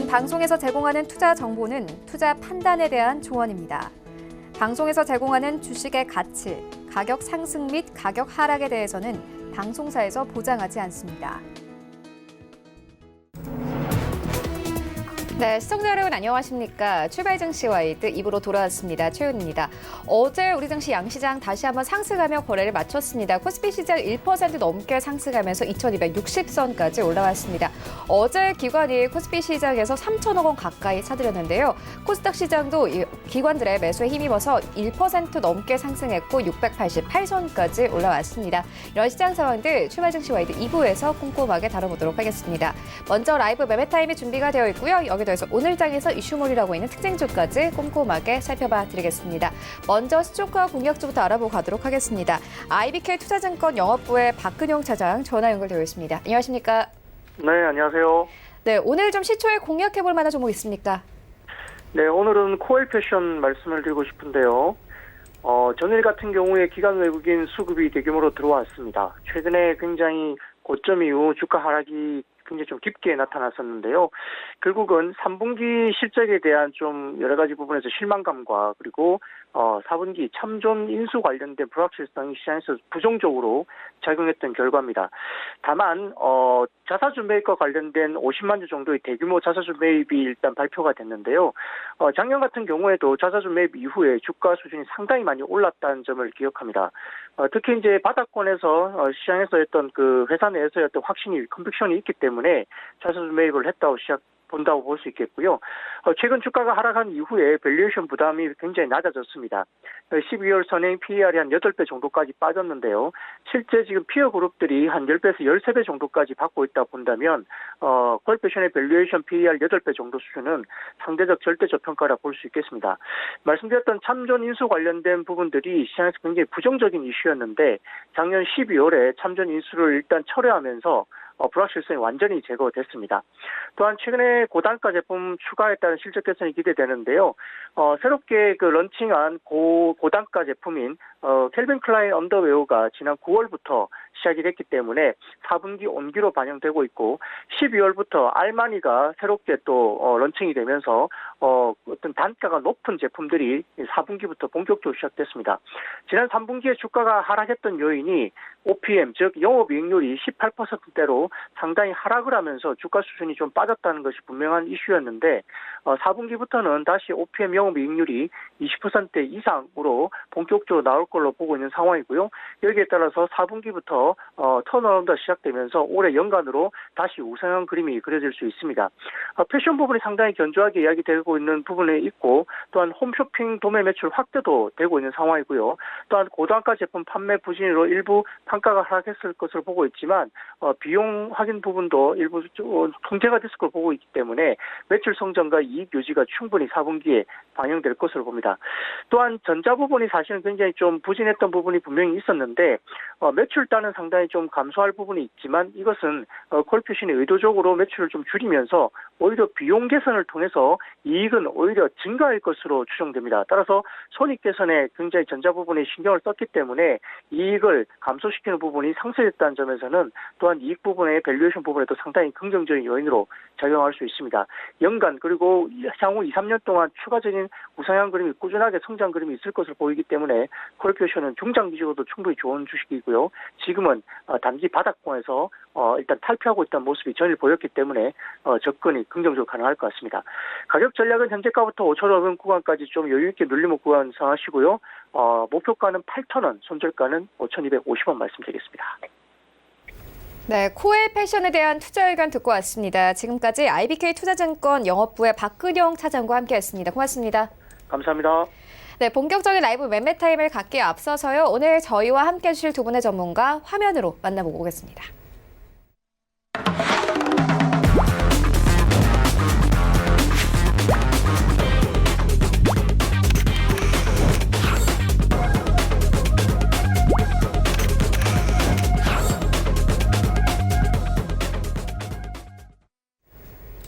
방송에서 제공하는 투자 정보는 투자 판단에 대한 조언입니다. 방송에서 제공하는 주식의 가치, 가격 상승 및 가격 하락에 대해서는 방송사에서 보장하지 않습니다. 네, 시청자 여러분 안녕하십니까. 출발 증시 와이드 2부로 돌아왔습니다. 최윤입니다. 어제 우리 증시 양시장 다시 한번 상승하며 거래를 마쳤습니다. 코스피 시장 1% 넘게 상승하면서 2260선까지 올라왔습니다. 어제 기관이 코스피 시장에서 3천억 원 가까이 사들였는데요. 코스닥 시장도 기관들의 매수에 힘입어서 1% 넘게 상승했고 688선까지 올라왔습니다. 이런 시장 상황들 출발 증시 와이드 2부에서 꼼꼼하게 다뤄보도록 하겠습니다. 먼저 라이브 매매 타임이 준비가 되어 있고요. 여기도 해서 오늘 장에서 이슈몰이라고 있는 특징주까지 꼼꼼하게 살펴봐 드리겠습니다. 먼저 시초가 공략주부터 알아보고 가도록 하겠습니다. IBK 투자증권 영업부의 박근용 차장 전화 연결되어 있습니다. 안녕하십니까? 네, 안녕하세요. 네, 오늘 좀 시초에 공략해볼 만한 종목 있습니까? 네, 오늘은 코엘 패션 말씀을 드리고 싶은데요. 전일 같은 경우에 기관 외국인 수급이 대규모로 들어왔습니다. 최근에 굉장히 고점 이후 주가 하락이 굉장히 좀 깊게 나타났었는데요. 결국은 3분기 실적에 대한 좀 여러 가지 부분에서 실망감과 그리고 4분기 참존 인수 관련된 불확실성이 시장에서 부정적으로 작용했던 결과입니다. 다만 자사주 매입과 관련된 50만 주 정도의 대규모 자사주 매입이 일단 발표가 됐는데요. 작년 같은 경우에도 자사주 매입 이후에 주가 수준이 상당히 많이 올랐다는 점을 기억합니다. 특히 이제 바닥권에서 시장에서 했던 그 회사 내에서의 어떤 확신이 컨빅션이 있기 때문에 자사주 매입을 했다고 본다고 볼 수 있겠고요. 최근 주가가 하락한 이후에 밸류에이션 부담이 굉장히 낮아졌습니다. 12월 선행 PER이 한 8배 정도까지 빠졌는데요. 실제 지금 피어 그룹들이 한 10배에서 13배 정도까지 받고 있다 본다면 코엘 패션의 밸류에이션 PER 8배 정도 수준은 상대적 절대 저평가라 볼 수 있겠습니다. 말씀드렸던 참존 인수 관련된 부분들이 시장에서 굉장히 부정적인 이슈였는데 작년 12월에 참존 인수를 일단 철회하면서 불확실성이 완전히 제거됐습니다. 또한 최근에 고단가 제품 추가에 따른 실적 개선이 기대되는데요. 새롭게 그 런칭한 고단가 제품인 캘빈 클라인 언더웨어가 지난 9월부터 시작이 됐기 때문에 4분기 온기로 반영되고 있고 12월부터 알마니가 새롭게 또 런칭이 되면서 어떤 단가가 높은 제품들이 4분기부터 본격적으로 시작됐습니다. 지난 3분기에 주가가 하락했던 요인이 OPM, 즉 영업이익률이 18%대로 상당히 하락을 하면서 주가 수준이 좀 빠졌다는 것이 분명한 이슈였는데 4분기부터는 다시 OPM 영업이익률이 20% 이상으로 본격적으로 나올 걸로 보고 있는 상황이고요. 여기에 따라서 4분기부터 턴어라운드가 시작되면서 올해 연간으로 다시 우상향 그림이 그려질 수 있습니다. 패션 부분이 상당히 견조하게 이야기되고 있는 부분에 있고 또한 홈쇼핑 도매 매출 확대도 되고 있는 상황이고요. 또한 고단가 제품 판매 부진으로 일부 판가가 하락했을 것으로 보고 있지만 비용 확인 부분도 일부 통제가 됐을 걸 보고 있기 때문에 매출 성장과 이익 유지가 충분히 4분기에 반영될 것으로 봅니다. 또한 전자 부분이 사실은 굉장히 좀 부진했던 부분이 분명히 있었는데 매출단은 상당히 좀 감소할 부분이 있지만 이것은 코엘 패션이 의도적으로 매출을 좀 줄이면서 오히려 비용 개선을 통해서 이익은 오히려 증가할 것으로 추정됩니다. 따라서 손익 개선에 굉장히 전자 부분에 신경을 썼기 때문에 이익을 감소시키는 부분이 상쇄됐다는 점에서는 또한 이익 부분의 밸류에이션 부분에도 상당히 긍정적인 요인으로 작용할 수 있습니다. 연간 그리고 향후 2, 3년 동안 추가적인 우상향 그림이 꾸준하게 성장 그림이 있을 것으로 보이기 때문에 코엘 패션은 중장기적으로도 충분히 좋은 주식이고요. 지금은 단기 바닥권에서 일단 탈피하고 있다는 모습이 전일 보였기 때문에 접근이 긍정적으로 가능할 것 같습니다. 가격 전략은 현재가부터 5,500원 구간까지 좀 여유 있게 눌림목 구간 상하시고요. 목표가는 8,000원, 손절가는 5,250원 말씀드리겠습니다. 네, 코엘 패션에 대한 투자 의견 듣고 왔습니다. 지금까지 IBK 투자증권 영업부의 박근용 차장과 함께했습니다. 고맙습니다. 감사합니다. 네, 본격적인 라이브 매매 타임을 갖기에 앞서서요. 오늘 저희와 함께해 주실 두 분의 전문가 화면으로 만나보고 오겠습니다.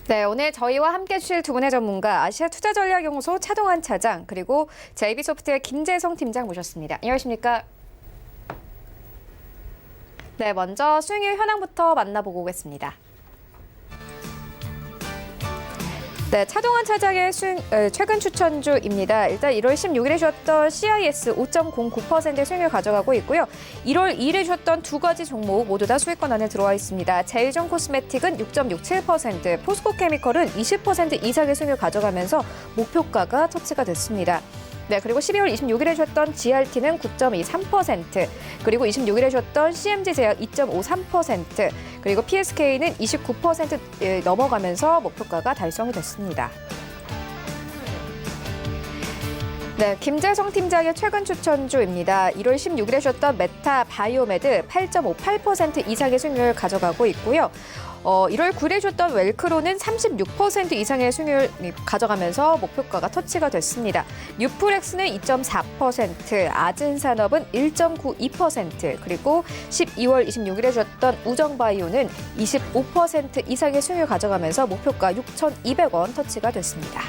네, 오늘 저희와 함께 해주실 두 분의 전문가 아시아투자전략연구소 차동환 차장 그리고 JB소프트의 김재성 팀장 모셨습니다. 안녕하십니까? 네, 먼저 수익률 현황부터 만나보고 오겠습니다. 네, 차동환 차장의 최근 추천주입니다. 일단 1월 16일에 주었던 CIS 5.09%의 수익률 가져가고 있고요. 1월 2일에 주었던 두 가지 종목 모두 다 수익권 안에 들어와 있습니다. 제이종 코스메틱은 6.67%, 포스코케미컬은 20% 이상의 수익률 가져가면서 목표가가 터치가 됐습니다. 네, 그리고 12월 26일에 주었던 GRT는 9.23%, 그리고 26일에 주었던 CMG제약 2.53%, 그리고 PSK는 29% 넘어가면서 목표가가 달성이 됐습니다. 네, 김재성 팀장의 최근 추천주입니다. 1월 16일에 주었던 메타 바이오메드 8.58% 이상의 수익률을 가져가고 있고요. 1월 9일에 줬던 웰크로는 36% 이상의 수익률 가져가면서 목표가가 터치가 됐습니다. 뉴프렉스는 2.4%, 아진산업은 1.92%, 그리고 12월 26일에 줬던 우정바이오는 25% 이상의 수익률 가져가면서 목표가 6,200원 터치가 됐습니다.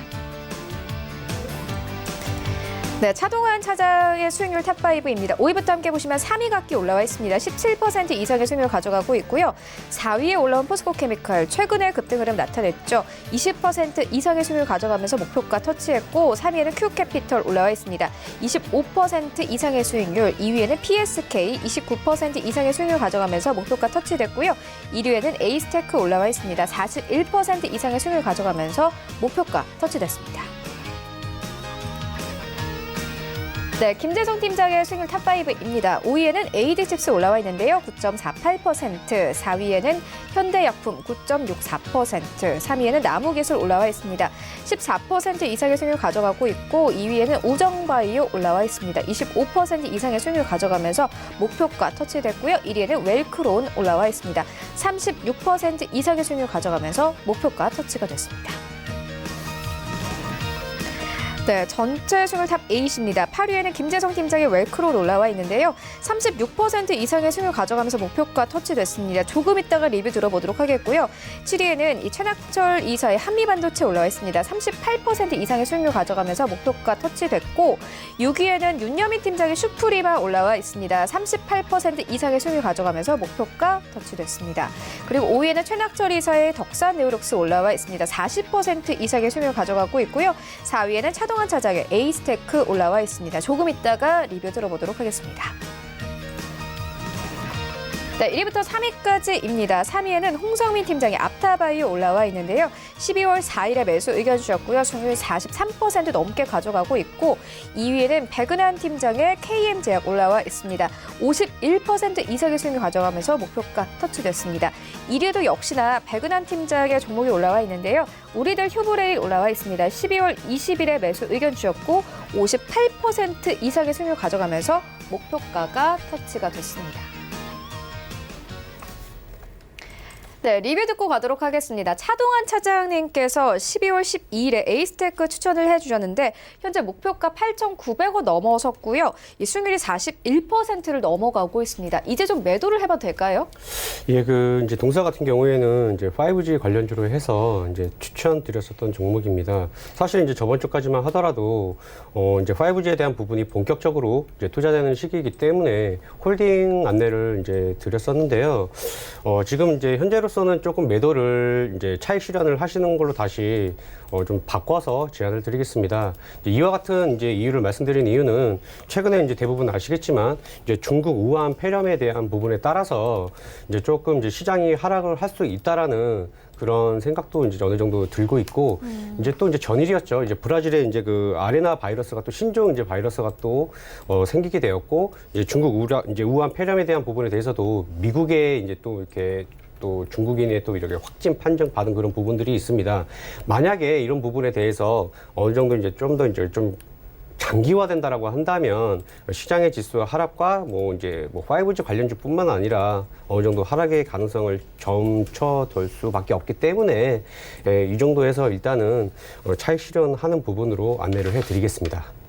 네, 차동환 차장의 수익률 탑5입니다. 5위부터 함께 보시면 3위 각기 올라와 있습니다. 17% 이상의 수익률 가져가고 있고요. 4위에 올라온 포스코케미컬, 최근에 급등 흐름 나타냈죠. 20% 이상의 수익률 가져가면서 목표가 터치했고, 3위에는 큐캐피털 올라와 있습니다. 25% 이상의 수익률, 2위에는 PSK 29% 이상의 수익률 가져가면서 목표가 터치됐고요. 1위에는 에이스테크 올라와 있습니다. 41% 이상의 수익률 가져가면서 목표가 터치됐습니다. 네, 김재성 팀장의 수익률 탑5입니다. 5위에는 AD칩스 올라와 있는데요. 9.48%, 4위에는 현대약품 9.64%, 3위에는 나무기술 올라와 있습니다. 14% 이상의 수익률 가져가고 있고, 2위에는 우정바이오 올라와 있습니다. 25% 이상의 수익률 가져가면서 목표가 터치됐고요. 1위에는 웰크론 올라와 있습니다. 36% 이상의 수익률 가져가면서 목표가 터치가 됐습니다. 네, 전체 수익률 탑 8입니다. 8위에는 김재성 팀장의 웰크론 올라와 있는데요. 36% 이상의 수익률 가져가면서 목표가 터치됐습니다. 조금 있다가 리뷰 들어보도록 하겠고요. 7위에는 이 최낙철 이사의 한미반도체 올라와 있습니다. 38% 이상의 수익률 가져가면서 목표가 터치됐고, 6위에는 윤여민 팀장의 슈프리마 올라와 있습니다. 38% 이상의 수익률 가져가면서 목표가 터치됐습니다. 그리고 5위에는 최낙철 이사의 덕산 네오록스 올라와 있습니다. 40% 이상의 수익률 가져가고 있고요. 4위에는 차동환 차장의 에이스테크 올라와 있습니다. 조금 있다가 리뷰 들어보도록 하겠습니다. 네, 1위부터 3위까지입니다. 3위에는 홍성민 팀장의 앞타바이오 올라와 있는데요. 12월 4일에 매수 의견 주셨고요. 수익률 43% 넘게 가져가고 있고, 2위에는 백은한 팀장의 KM제약 올라와 있습니다. 51% 이상의 수익률 가져가면서 목표가 터치됐습니다. 1위도 역시나 백은한 팀장의 종목이 올라와 있는데요. 우리들 휴브레일 올라와 있습니다. 12월 20일에 매수 의견 주셨고, 58% 이상의 수익률 가져가면서 목표가가 터치가 됐습니다. 네, 리뷰 듣고 가도록 하겠습니다. 차동환 차장님께서 12월 12일에 에이스테크 추천을 해주셨는데, 현재 목표가 8,900원 넘어섰고요. 이 수익률이 41%를 넘어가고 있습니다. 이제 좀 매도를 해봐도 될까요? 예, 이제 동사 같은 경우에는 이제 5G 관련주로 해서 이제 추천드렸었던 종목입니다. 사실 이제 저번 주까지만 하더라도, 이제 5G에 대한 부분이 본격적으로 이제 투자되는 시기이기 때문에 홀딩 안내를 이제 드렸었는데요. 지금 이제 현재로서는 조금 매도를 이제 차익 실현을 하시는 걸로 다시 좀 바꿔서 제안을 드리겠습니다. 이와 같은 이제 이유를 말씀드린 이유는 최근에 이제 대부분 아시겠지만 이제 중국 우한 폐렴에 대한 부분에 따라서 이제 조금 이제 시장이 하락을 할 수 있다라는 그런 생각도 이제 어느 정도 들고 있고, 이제 또 이제 전일이었죠. 이제 브라질에 이제 그 아레나 바이러스가 또 신종 이제 바이러스가 또 생기게 되었고, 이제 중국 이제 우한 폐렴에 대한 부분에 대해서도 미국에 이제 또 이렇게 또 중국인의 또 이렇게 확진 판정 받은 그런 부분들이 있습니다. 만약에 이런 부분에 대해서 어느 정도 이제 좀 더 이제 좀 장기화된다라고 한다면 시장의 지수 하락과 이제 5G 관련주뿐만 아니라 어느 정도 하락의 가능성을 점쳐둘 수밖에 없기 때문에 이 정도에서 일단은 차익 실현하는 부분으로 안내를 해드리겠습니다.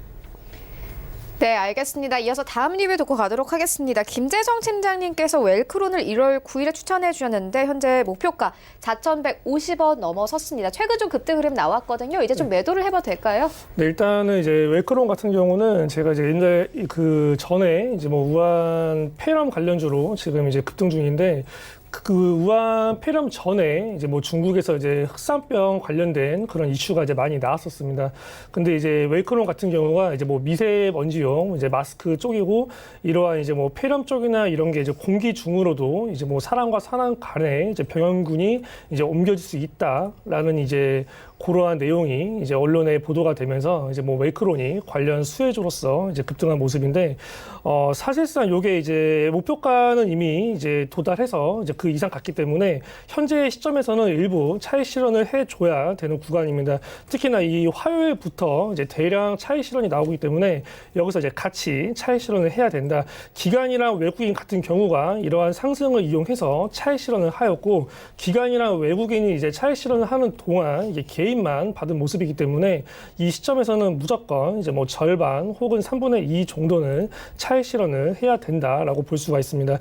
네, 알겠습니다. 이어서 다음 리뷰 듣고 가도록 하겠습니다. 김재성 팀장님께서 웰크론을 1월 9일에 추천해 주셨는데, 현재 목표가 4,150원 넘어섰습니다. 최근 좀 급등 흐름 나왔거든요. 이제 좀 매도를 해봐도 될까요? 네, 일단은 이제 웰크론 같은 경우는 제가 이제 옛날 그 전에 이제 우한 폐렴 관련주로 지금 이제 급등 중인데, 그 우한 폐렴 전에 이제 뭐 중국에서 이제 흑산병 관련된 그런 이슈가 이제 많이 나왔었습니다. 근데 이제 웨이크론 같은 경우가 이제 뭐 미세먼지용 이제 마스크 쪽이고 이러한 이제 뭐 폐렴 쪽이나 이런 게 이제 공기 중으로도 이제 뭐 사람과 사람 간에 이제 병원군이 이제 옮겨질 수 있다라는 이제 그러한 내용이 이제 언론에 보도가 되면서 이제 뭐 웨이크론이 관련 수혜주로서 이제 급등한 모습인데 사실상 요게 이제 목표가는 이미 이제 도달해서 이제 그 이상 갔기 때문에 현재 시점에서는 일부 차익 실현을 해줘야 되는 구간입니다. 특히나 이 화요일부터 이제 대량 차익 실현이 나오기 때문에 여기서 이제 같이 차익 실현을 해야 된다. 기관이랑 외국인 같은 경우가 이러한 상승을 이용해서 차익 실현을 하였고 기관이랑 외국인이 이제 차익 실현을 하는 동안 이게 개인만 받은 모습이기 때문에 이 시점에서는 무조건 이제 뭐 절반 혹은 3분의 2 정도는 차익 실현을 해야 된다라고 볼 수가 있습니다.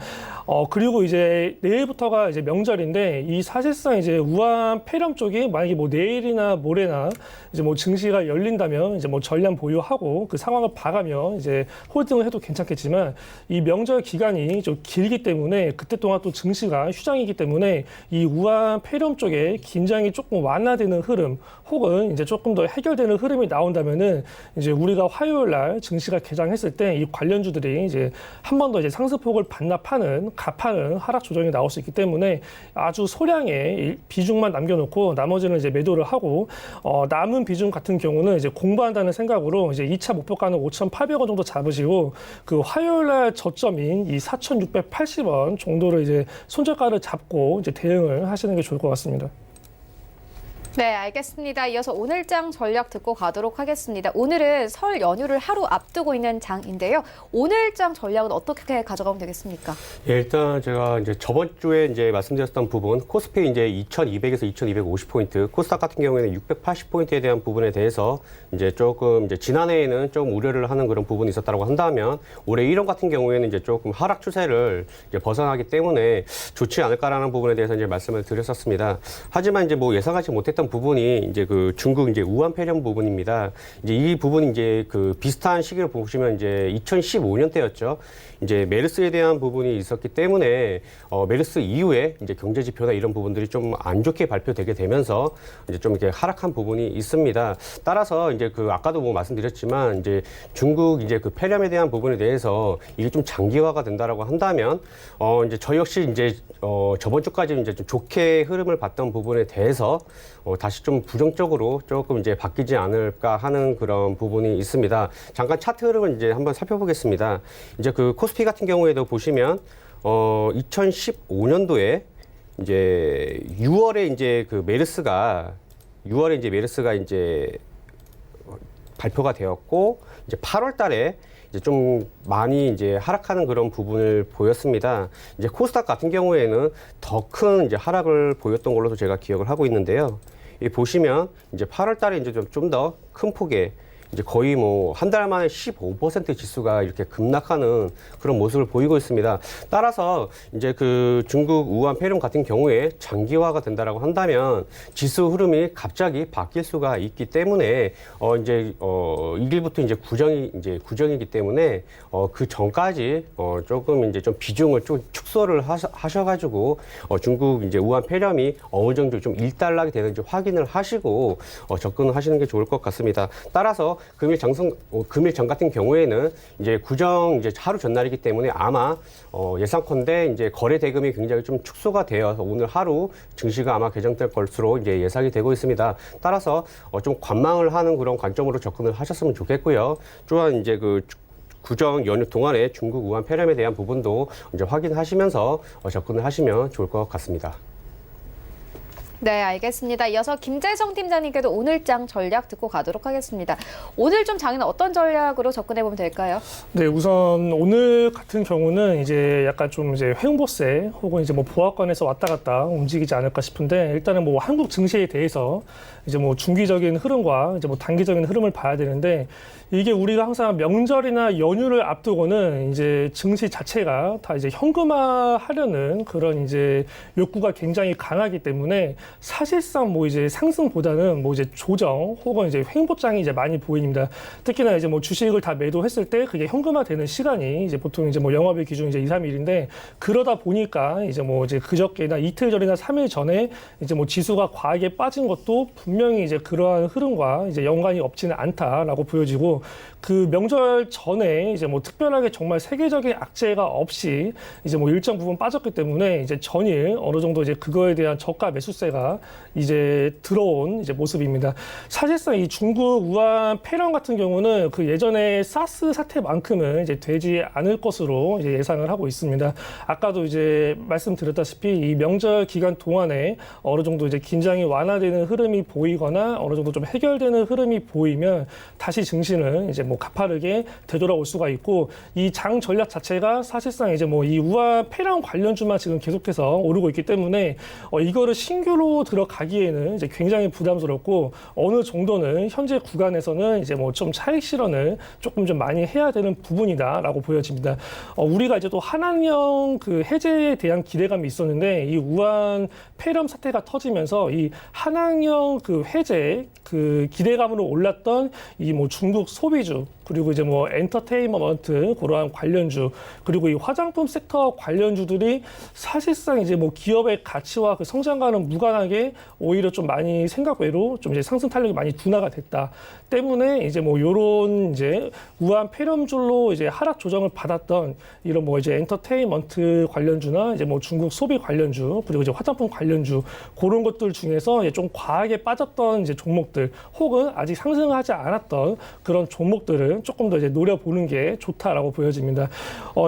그리고 이제 내일부터가 이제 명절인데 이 사실상 이제 우한 폐렴 쪽이 만약에 뭐 내일이나 모레나 이제 뭐 증시가 열린다면 이제 뭐 전량 보유하고 그 상황을 봐가며 이제 홀딩을 해도 괜찮겠지만 이 명절 기간이 좀 길기 때문에 그때 동안 또 증시가 휴장이기 때문에 이 우한 폐렴 쪽에 긴장이 조금 완화되는 흐름 혹은 이제 조금 더 해결되는 흐름이 나온다면은 이제 우리가 화요일 날 증시가 개장했을 때 이 관련주들이 이제 한 번 더 이제 상승폭을 반납하는 가파른 하락 조정이 나올 수 있기 때문에 아주 소량의 비중만 남겨놓고 나머지는 이제 매도를 하고 남은 비중 같은 경우는 이제 공부한다는 생각으로 이제 2차 목표가는 5,800원 정도 잡으시고 그 화요일 날 저점인 이 4,680원 정도를 이제 손절가를 잡고 이제 대응을 하시는 게 좋을 것 같습니다. 네, 알겠습니다. 이어서 오늘장 전략 듣고 가도록 하겠습니다. 오늘은 설 연휴를 하루 앞두고 있는 장인데요. 오늘장 전략은 어떻게 가져가면 되겠습니까? 예, 일단 제가 이제 저번 주에 이제 말씀드렸던 부분, 코스피 이제 2,200에서 2,250포인트, 코스닥 같은 경우에는 680포인트에 대한 부분에 대해서 이제 조금 이제 지난해에는 좀 우려를 하는 그런 부분이 있었다고 한다면 올해 1월 같은 경우에는 이제 조금 하락 추세를 이제 벗어나기 때문에 좋지 않을까라는 부분에 대해서 이제 말씀을 드렸었습니다. 하지만 이제 뭐 예상하지 못했던 부분이 이제 그 중국 이제 우한 폐렴 부분입니다. 이제 이 부분이 이제 그 비슷한 시기를 보시면 이제 2015년 때였죠. 이제 메르스에 대한 부분이 있었기 때문에 메르스 이후에 이제 경제 지표나 이런 부분들이 좀 안 좋게 발표되게 되면서 이제 좀 이렇게 하락한 부분이 있습니다. 따라서 이제 그 아까도 뭐 말씀드렸지만 이제 중국 이제 그 폐렴에 대한 부분에 대해서 이게 좀 장기화가 된다라고 한다면 이제 저 역시 이제 저번 주까지 이제 좀 좋게 흐름을 봤던 부분에 대해서 다시 좀 부정적으로 조금 이제 바뀌지 않을까 하는 그런 부분이 있습니다. 잠깐 차트 흐름을 이제 한번 살펴보겠습니다. 이제 그 코스피 같은 경우에도 보시면 2015년도에 이제 6월에 이제 그 메르스가 이제 발표가 되었고 이제 8월 달에 이제 좀 많이 이제 하락하는 그런 부분을 보였습니다. 이제 코스닥 같은 경우에는 더 큰 이제 하락을 보였던 걸로도 제가 기억을 하고 있는데요. 이 보시면 이제 8월 달에 이제 좀 더 큰 폭의 이제 거의 뭐 한 달 만에 15% 지수가 이렇게 급락하는 그런 모습을 보이고 있습니다. 따라서 이제 그 중국 우한 폐렴 같은 경우에 장기화가 된다라고 한다면 지수 흐름이 갑자기 바뀔 수가 있기 때문에 이제 1일부터 이제 구정이기 때문에 그 전까지 조금 이제 좀 비중을 좀 축소를 하셔가지고 중국 이제 우한 폐렴이 어느 정도 좀 일단락이 되는지 확인을 하시고 접근을 하시는 게 좋을 것 같습니다. 따라서 금일 전 같은 경우에는 이제 구정 이제 하루 전날이기 때문에 아마 예상컨대 이제 거래 대금이 굉장히 좀 축소가 되어서 오늘 하루 증시가 아마 개정될 것으로 이제 예상이 되고 있습니다. 따라서 좀 관망을 하는 그런 관점으로 접근을 하셨으면 좋겠고요. 또한 이제 그 구정 연휴 동안에 중국 우한 폐렴에 대한 부분도 이제 확인하시면서 접근을 하시면 좋을 것 같습니다. 네, 알겠습니다. 이어서 김재성 팀장님께도 오늘장 전략 듣고 가도록 하겠습니다. 오늘 좀 장에는 어떤 전략으로 접근해 보면 될까요? 네, 우선 오늘 같은 경우는 이제 약간 좀 이제 횡보세 혹은 이제 뭐 보합권에서 왔다 갔다 움직이지 않을까 싶은데 일단은 뭐 한국 증시에 대해서 이제 뭐 중기적인 흐름과 이제 뭐 단기적인 흐름을 봐야 되는데 이게 우리가 항상 명절이나 연휴를 앞두고는 이제 증시 자체가 다 이제 현금화하려는 그런 이제 욕구가 굉장히 강하기 때문에 사실상 뭐 이제 상승보다는 뭐 이제 조정 혹은 이제 횡보장이 이제 많이 보입니다. 특히나 이제 뭐 주식을 다 매도했을 때 그게 현금화되는 시간이 이제 보통 이제 뭐 영업일 기준 이제 2, 3일인데 그러다 보니까 이제 뭐 이제 그저께나 이틀 전이나 3일 전에 이제 뭐 지수가 과하게 빠진 것도 분명히 이제 그러한 흐름과 이제 연관이 없지는 않다라고 보여지고 그 명절 전에 이제 뭐 특별하게 정말 세계적인 악재가 없이 이제 뭐 일정 부분 빠졌기 때문에 이제 전일 어느 정도 이제 그거에 대한 저가 매수세가 이제 들어온 이제 모습입니다. 사실상 이 중국 우한 폐렴 같은 경우는 그 예전에 사스 사태만큼은 이제 되지 않을 것으로 이제 예상을 하고 있습니다. 아까도 이제 말씀드렸다시피 이 명절 기간 동안에 어느 정도 이제 긴장이 완화되는 흐름이 보이거나 어느 정도 좀 해결되는 흐름이 보이면 다시 증시는 이제 뭐 가파르게 되돌아올 수가 있고 이 장 전략 자체가 사실상 이제 뭐 이 우한 폐렴 관련주만 지금 계속해서 오르고 있기 때문에 이거를 신규로 들어가기에는 이제 굉장히 부담스럽고 어느 정도는 현재 구간에서는 이제 뭐 좀 차익 실현을 조금 좀 많이 해야 되는 부분이다라고 보여집니다. 우리가 이제 또 한한령 그 해제에 대한 기대감이 있었는데 이 우한 폐렴 사태가 터지면서 이 한한령 그 해제 그 기대감으로 올랐던 이 뭐 중국 소비주 그리고 이제 뭐 엔터테인먼트 그러한 관련주 그리고 이 화장품 섹터 관련주들이 사실상 이제 뭐 기업의 가치와 그 성장과는 무관하게 오히려 좀 많이 생각외로 좀 이제 상승 탄력이 많이 둔화가 됐다 때문에 이제 뭐 요런 이제 우한 폐렴줄로 이제 하락 조정을 받았던 이런 뭐 이제 엔터테인먼트 관련주나 이제 뭐 중국 소비 관련주 그리고 이제 화장품 관련주 그런 것들 중에서 이제 좀 과하게 빠졌던 이제 종목들 혹은 아직 상승하지 않았던 그런 종목들은 조금 더 이제 노려보는 게 좋다라고 보여집니다.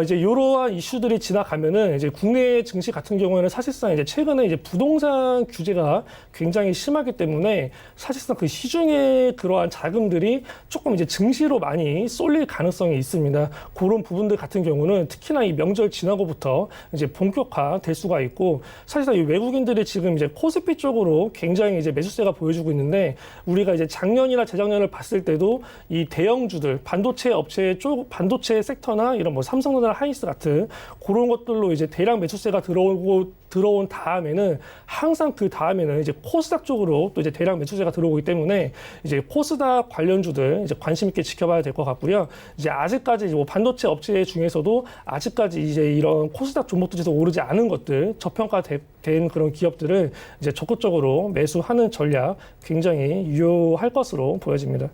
이제 이러한 이슈들이 지나가면은 이제 국내 증시 같은 경우에는 사실상 이제 최근에 이제 부동산 규제가 굉장히 심하기 때문에 사실상 그 시중의 그러한 자금들이 조금 이제 증시로 많이 쏠릴 가능성이 있습니다. 그런 부분들 같은 경우는 특히나 이 명절 지나고부터 이제 본격화될 수가 있고 사실상 이 외국인들이 지금 이제 코스피 쪽으로 굉장히 이제 매수세가 보여주고 있는데 우리가 이제 작년이나 재작년을 봤을 때도 이 대형주들 반도체 업체 쪽 반도체 섹터나 이런 뭐 삼성전자 하이닉스 같은 그런 것들로 이제 대량 매수세가 들어온 다음에는 항상 그 다음에는 이제 코스닥 쪽으로 또 이제 대량 매수세가 들어오기 때문에 이제 코스닥 관련주들 이제 관심 있게 지켜봐야 될 것 같고요. 이제 아직까지 뭐 반도체 업체 중에서도 아직까지 이제 이런 코스닥 종목들에서 오르지 않은 것들 저평가된 그런 기업들을 이제 적극적으로 매수하는 전략 굉장히 유효할 것으로 보여집니다.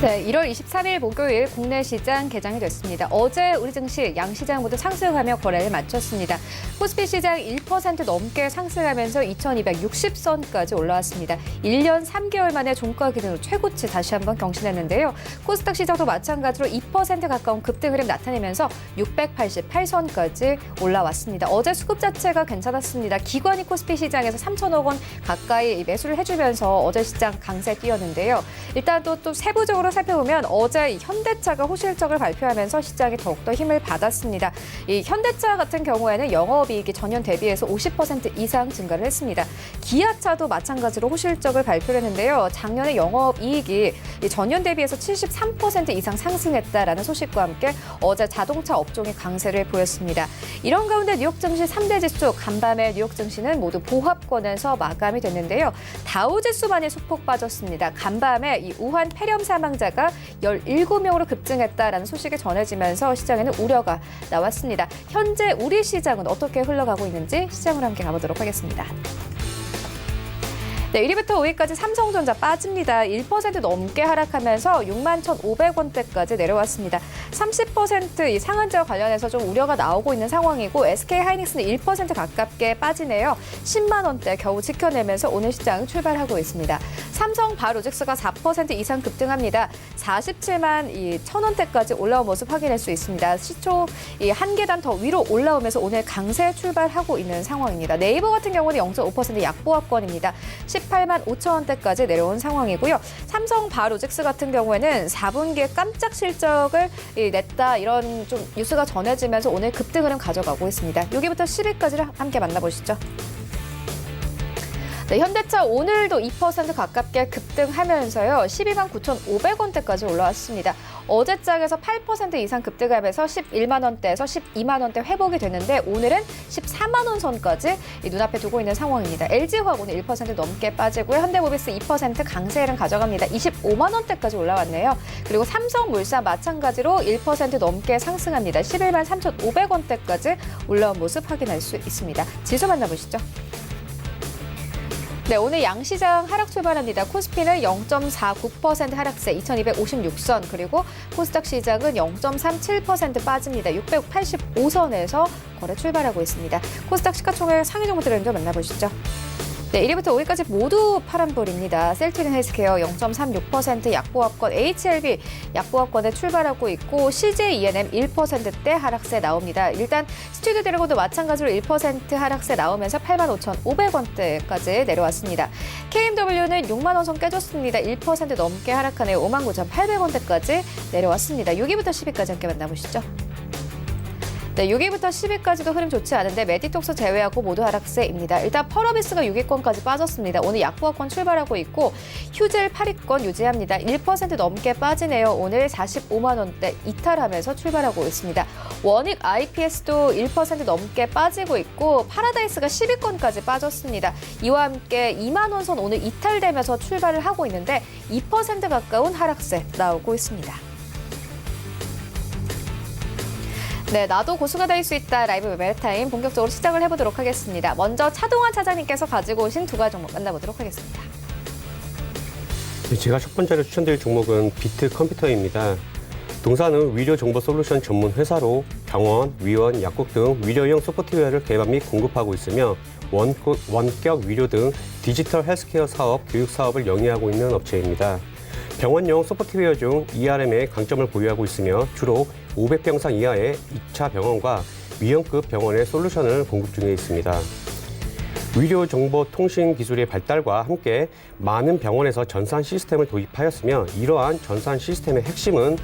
네, 1월 23일 목요일 국내 시장 개장이 됐습니다. 어제 우리 증시 양시장 모두 상승하며 거래를 마쳤습니다. 코스피 시장 1% 넘게 상승하면서 2260선까지 올라왔습니다. 1년 3개월 만에 종가 기준으로 최고치 다시 한번 경신했는데요. 코스닥 시장도 마찬가지로 2% 가까운 급등 흐름 나타내면서 688선까지 올라왔습니다. 어제 수급 자체가 괜찮았습니다. 기관이 코스피 시장에서 3천억 원 가까이 매수를 해주면서 어제 시장 강세 띄었는데요. 일단 또 세부적으로 살펴보면 어제 현대차가 호실적을 발표하면서 시장이 더욱더 힘을 받았습니다. 이 현대차 같은 경우에는 영업이익이 전년 대비해서 50% 이상 증가를 했습니다. 기아차도 마찬가지로 호실적을 발표를 했는데요. 작년에 영업이익이 전년 대비해서 73% 이상 상승했다라는 소식과 함께 어제 자동차 업종이 강세를 보였습니다. 이런 가운데 뉴욕 증시 3대 지수 간밤에 뉴욕 증시는 모두 보합권에서 마감이 됐는데요. 다우지수만이 소폭 빠졌습니다. 간밤에 이 우한 폐렴 사망자가 17명으로 급증했다라는 소식이 전해지면서 시장에는 우려가 나왔습니다. 현재 우리 시장은 어떻게 흘러가고 있는지 시장으로 함께 가보도록 하겠습니다. 네, 1위부터 5위까지 삼성전자 빠집니다. 1% 넘게 하락하면서 61,500원대까지 내려왔습니다. 30% 이 상한제와 관련해서 좀 우려가 나오고 있는 상황이고 SK하이닉스는 1% 가깝게 빠지네요. 10만 원대 겨우 지켜내면서 오늘 시장 출발하고 있습니다. 삼성 바로직스가 4% 이상 급등합니다. 47만 1,000원대까지 올라온 모습 확인할 수 있습니다. 시초 한 계단 더 위로 올라오면서 오늘 강세 출발하고 있는 상황입니다. 네이버 같은 경우는 0.5% 약보합권입니다. 18만 5천 원대까지 내려온 상황이고요. 삼성 바로직스 같은 경우에는 4분기에 깜짝 실적을 냈다 이런 좀 뉴스가 전해지면서 오늘 급등 흐름 가져가고 있습니다. 6위부터 10위까지를 함께 만나보시죠. 네, 현대차 오늘도 2% 가깝게 급등하면서요. 12만 9,500원대까지 올라왔습니다. 어제장에서 8% 이상 급등하면서 11만 원대에서 12만 원대 회복이 됐는데 오늘은 14만 원 선까지 눈앞에 두고 있는 상황입니다. LG화학은 1% 넘게 빠지고요. 현대모비스 2% 강세를 가져갑니다. 25만 원대까지 올라왔네요. 그리고 삼성물산 마찬가지로 1% 넘게 상승합니다. 11만 3,500원대까지 올라온 모습 확인할 수 있습니다. 지수 만나보시죠. 네, 오늘 양시장 하락 출발합니다. 코스피는 0.49% 하락세 2,256선, 그리고 코스닥 시장은 0.37% 빠집니다. 685선에서 거래 출발하고 있습니다. 코스닥 시가총액 상위 종목 트렌드 만나보시죠. 네, 1위부터 5위까지 모두 파란불입니다. 셀트리온 헬스케어 0.36%, 약보합권 HLB 약보합권에 출발하고 있고 CJ ENM 1%대 하락세 나옵니다. 일단 스튜디오 드래곤도 마찬가지로 1% 하락세 나오면서 85,500원대까지 내려왔습니다. KMW는 6만 원 선 깨졌습니다. 1% 넘게 하락하네요. 59,800원대까지 내려왔습니다. 6위부터 10위까지 함께 만나보시죠. 네, 6위부터 10위까지도 흐름 좋지 않은데 메디톡스 제외하고 모두 하락세입니다. 일단 펄어비스가 6위권까지 빠졌습니다. 오늘 약보합권 출발하고 있고 휴젤 8위권 유지합니다. 1% 넘게 빠지네요. 오늘 45만 원대 이탈하면서 출발하고 있습니다. 원익 IPS도 1% 넘게 빠지고 있고 파라다이스가 10위권까지 빠졌습니다. 이와 함께 2만 원 선 오늘 이탈되면서 출발을 하고 있는데 2% 가까운 하락세 나오고 있습니다. 네, 나도 고수가 될 수 있다 라이브 메타임 본격적으로 시작을 해보도록 하겠습니다. 먼저 차동환 차장님께서 가지고 오신 두 가지 종목 만나보도록 하겠습니다. 네, 제가 첫 번째로 추천드릴 종목은 비트 컴퓨터입니다. 동사는 위료 정보 솔루션 전문 회사로 병원, 위원, 약국 등 위료용 소프트웨어를 개발 및 공급하고 있으며 원격 위료 등 디지털 헬스케어 사업, 교육 사업을 영위하고 있는 업체입니다. 병원용 소프트웨어 중 ERM의 강점을 보유하고 있으며 주로 500병상 이하의 2차 병원과 위험급 병원의 솔루션을 공급 중에 있습니다. 의료정보통신 기술의 발달과 함께 많은 병원에서 전산 시스템을 도입하였으며 이러한 전산 시스템의 핵심은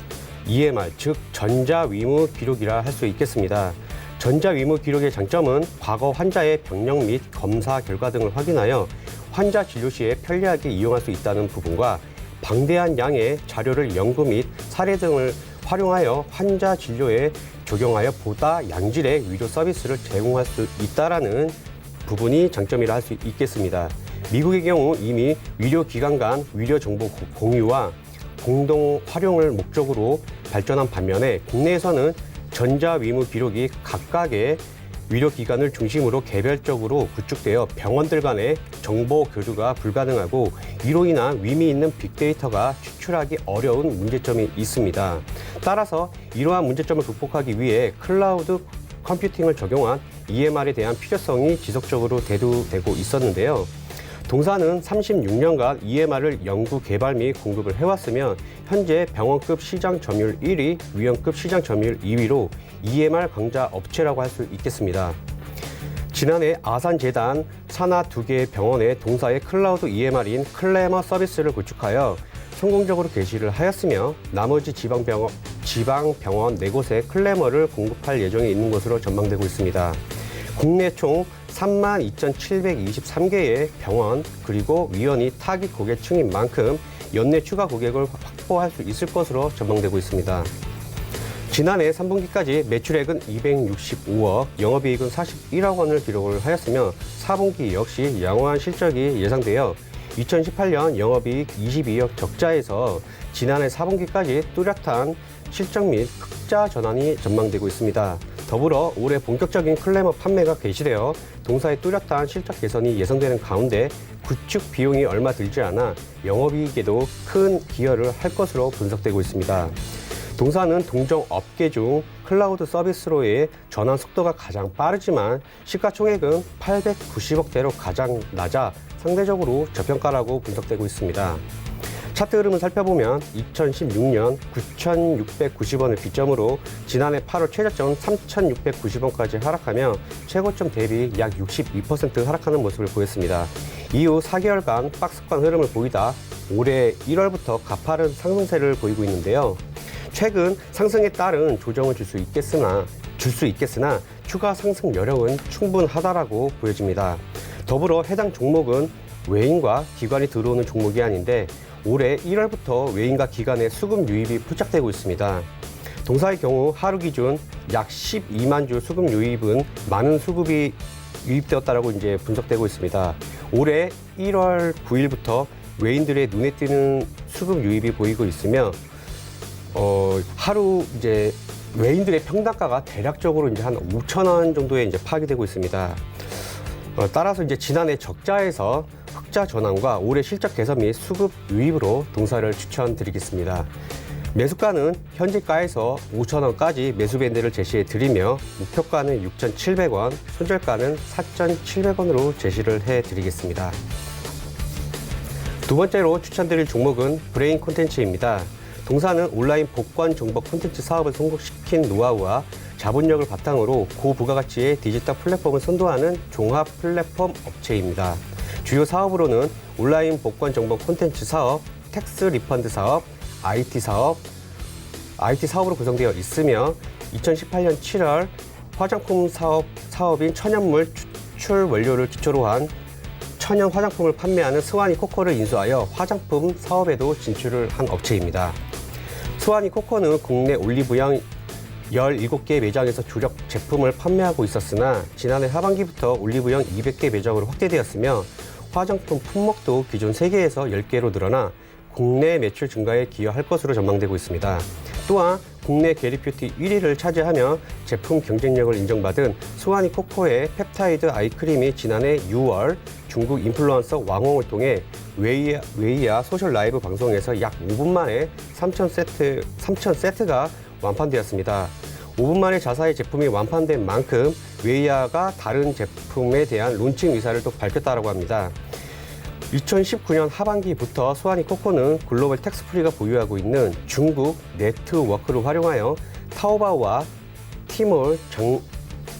EMR, 즉 전자위무 기록이라 할 수 있겠습니다. 전자위무 기록의 장점은 과거 환자의 병력 및 검사 결과 등을 확인하여 환자 진료 시에 편리하게 이용할 수 있다는 부분과 방대한 양의 자료를 연구 및 사례 등을 활용하여 환자 진료에 적용하여 보다 양질의 의료 서비스를 제공할 수 있다는 부분이 장점이라 할 수 있겠습니다. 미국의 경우 이미 의료기관 간 의료 정보 공유와 공동 활용을 목적으로 발전한 반면에 국내에서는 전자위무 기록이 각각의 의료기관을 중심으로 개별적으로 구축되어 병원들 간의 정보 교류가 불가능하고 이로 인한 의미 있는 빅데이터가 추출하기 어려운 문제점이 있습니다. 따라서 이러한 문제점을 극복하기 위해 클라우드 컴퓨팅을 적용한 EMR에 대한 필요성이 지속적으로 대두되고 있었는데요. 동사는 36년간 EMR을 연구, 개발 및 공급을 해왔으며 현재 병원급 시장 점유율 1위, 위원급 시장 점유율 2위로 EMR 강자 업체라고 할 수 있겠습니다. 지난해 아산재단 산하 2개의 병원에 동사의 클라우드 EMR인 클래머 서비스를 구축하여 성공적으로 개시를 하였으며 나머지 지방병원 4곳에 클래머를 공급할 예정에 있는 것으로 전망되고 있습니다. 국내 총 32,723개의 병원 그리고 위원이 타깃 고객층인 만큼 연내 추가 고객을 확보할 수 있을 것으로 전망되고 있습니다. 지난해 3분기까지 매출액은 265억, 영업이익은 41억 원을 기록을 하였으며 4분기 역시 양호한 실적이 예상되어 2018년 영업이익 22억 적자에서 지난해 4분기까지 뚜렷한 실적 및 흑자 전환이 전망되고 있습니다. 더불어 올해 본격적인 클래머 판매가 개시되어 동사의 뚜렷한 실적 개선이 예상되는 가운데 구축 비용이 얼마 들지 않아 영업이익에도 큰 기여를 할 것으로 분석되고 있습니다. 동사는 동종 업계 중 클라우드 서비스로의 전환 속도가 가장 빠르지만 시가총액은 890억대로 가장 낮아 상대적으로 저평가라고 분석되고 있습니다. 차트 흐름을 살펴보면 2016년 9,690원을 기점으로 지난해 8월 최저점 3,690원까지 하락하며 최고점 대비 약 62% 하락하는 모습을 보였습니다. 이후 4개월간 박스권 흐름을 보이다 올해 1월부터 가파른 상승세를 보이고 있는데요. 최근 상승에 따른 조정을 줄 수 있겠으나 추가 상승 여력은 충분하다라고 보여집니다. 더불어 해당 종목은 외인과 기관이 들어오는 종목이 아닌데 올해 1월부터 외인과 기관의 수급 유입이 포착되고 있습니다. 동사의 경우 하루 기준 약 12만 주 수급 유입은 많은 수급이 유입되었다라고 이제 분석되고 있습니다. 올해 1월 9일부터 외인들의 눈에 띄는 수급 유입이 보이고 있으며 하루 이제 외인들의 평단가가 대략적으로 이제 한 5천 원 정도에 이제 파악이 되고 있습니다. 따라서 이제 지난해 적자에서 흑자 전환과 올해 실적 개선 및 수급 유입으로 동사를 추천드리겠습니다. 매수가는 현재가에서 5,000원까지 매수 밴드를 제시해 드리며 목표가는 6,700원, 손절가는 4,700원으로 제시를 해 드리겠습니다. 두 번째로 추천드릴 종목은 브레인 콘텐츠입니다. 동사는 온라인 복권 정보 콘텐츠 사업을 성공시킨 노하우와 자본력을 바탕으로 고부가가치의 디지털 플랫폼을 선도하는 종합 플랫폼 업체입니다. 주요 사업으로는 온라인 복권 정보 콘텐츠 사업, 텍스 리펀드 사업, IT 사업으로 구성되어 있으며 2018년 7월 화장품 사업인 천연물 추출 원료를 기초로 한 천연 화장품을 판매하는 스와니 코코를 인수하여 화장품 사업에도 진출을 한 업체입니다. 스와니 코코는 국내 올리브영 17개 매장에서 주력 제품을 판매하고 있었으나 지난해 하반기부터 올리브영 200개 매장으로 확대되었으며 화장품 품목도 기존 3개에서 10개로 늘어나 국내 매출 증가에 기여할 것으로 전망되고 있습니다. 또한 국내 게리뷰티 1위를 차지하며 제품 경쟁력을 인정받은 스와니 코코의 펩타이드 아이크림이 지난해 6월 중국 인플루언서 왕홍을 통해 웨이야 소셜 라이브 방송에서 약 5분 만에 3,000세트가 완판되었습니다. 5분 만에 자사의 제품이 완판된 만큼 웨이야가 다른 제품에 대한 론칭 의사를 또 밝혔다고 합니다. 2019년 하반기부터 스와니 코코는 글로벌 텍스프리가 보유하고 있는 중국 네트워크를 활용하여 타오바오와 티몰,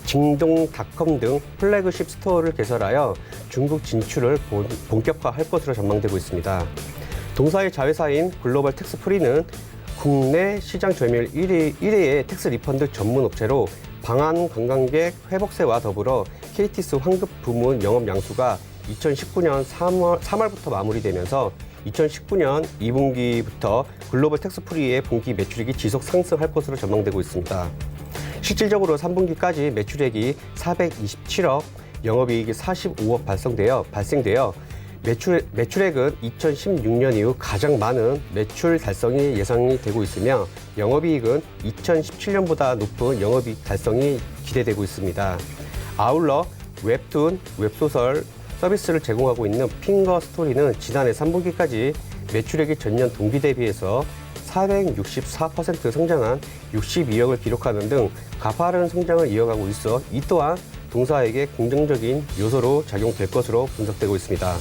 징동닷컴 등 플래그십 스토어를 개설하여 중국 진출을 본격화할 것으로 전망되고 있습니다. 동사의 자회사인 글로벌 텍스프리는 국내 시장 점유율 1위의 텍스 리펀드 전문 업체로 방한 관광객 회복세와 더불어 KTS 환급 부문 영업 양수가 2019년 3월부터 마무리되면서 2019년 2분기부터 글로벌 텍스프리의 분기 매출액이 지속 상승할 것으로 전망되고 있습니다. 실질적으로 3분기까지 매출액이 427억, 영업이익이 45억 발생되어 매출액은 2016년 이후 가장 많은 매출 달성이 예상이 되고 있으며 영업이익은 2017년보다 높은 영업이익 달성이 기대되고 있습니다. 아울러 웹툰, 웹소설 서비스를 제공하고 있는 핑거 스토리는 지난해 3분기까지 매출액이 전년 동기 대비해서 464% 성장한 62억을 기록하는 등 가파른 성장을 이어가고 있어 이 또한 동사에게 긍정적인 요소로 작용될 것으로 분석되고 있습니다.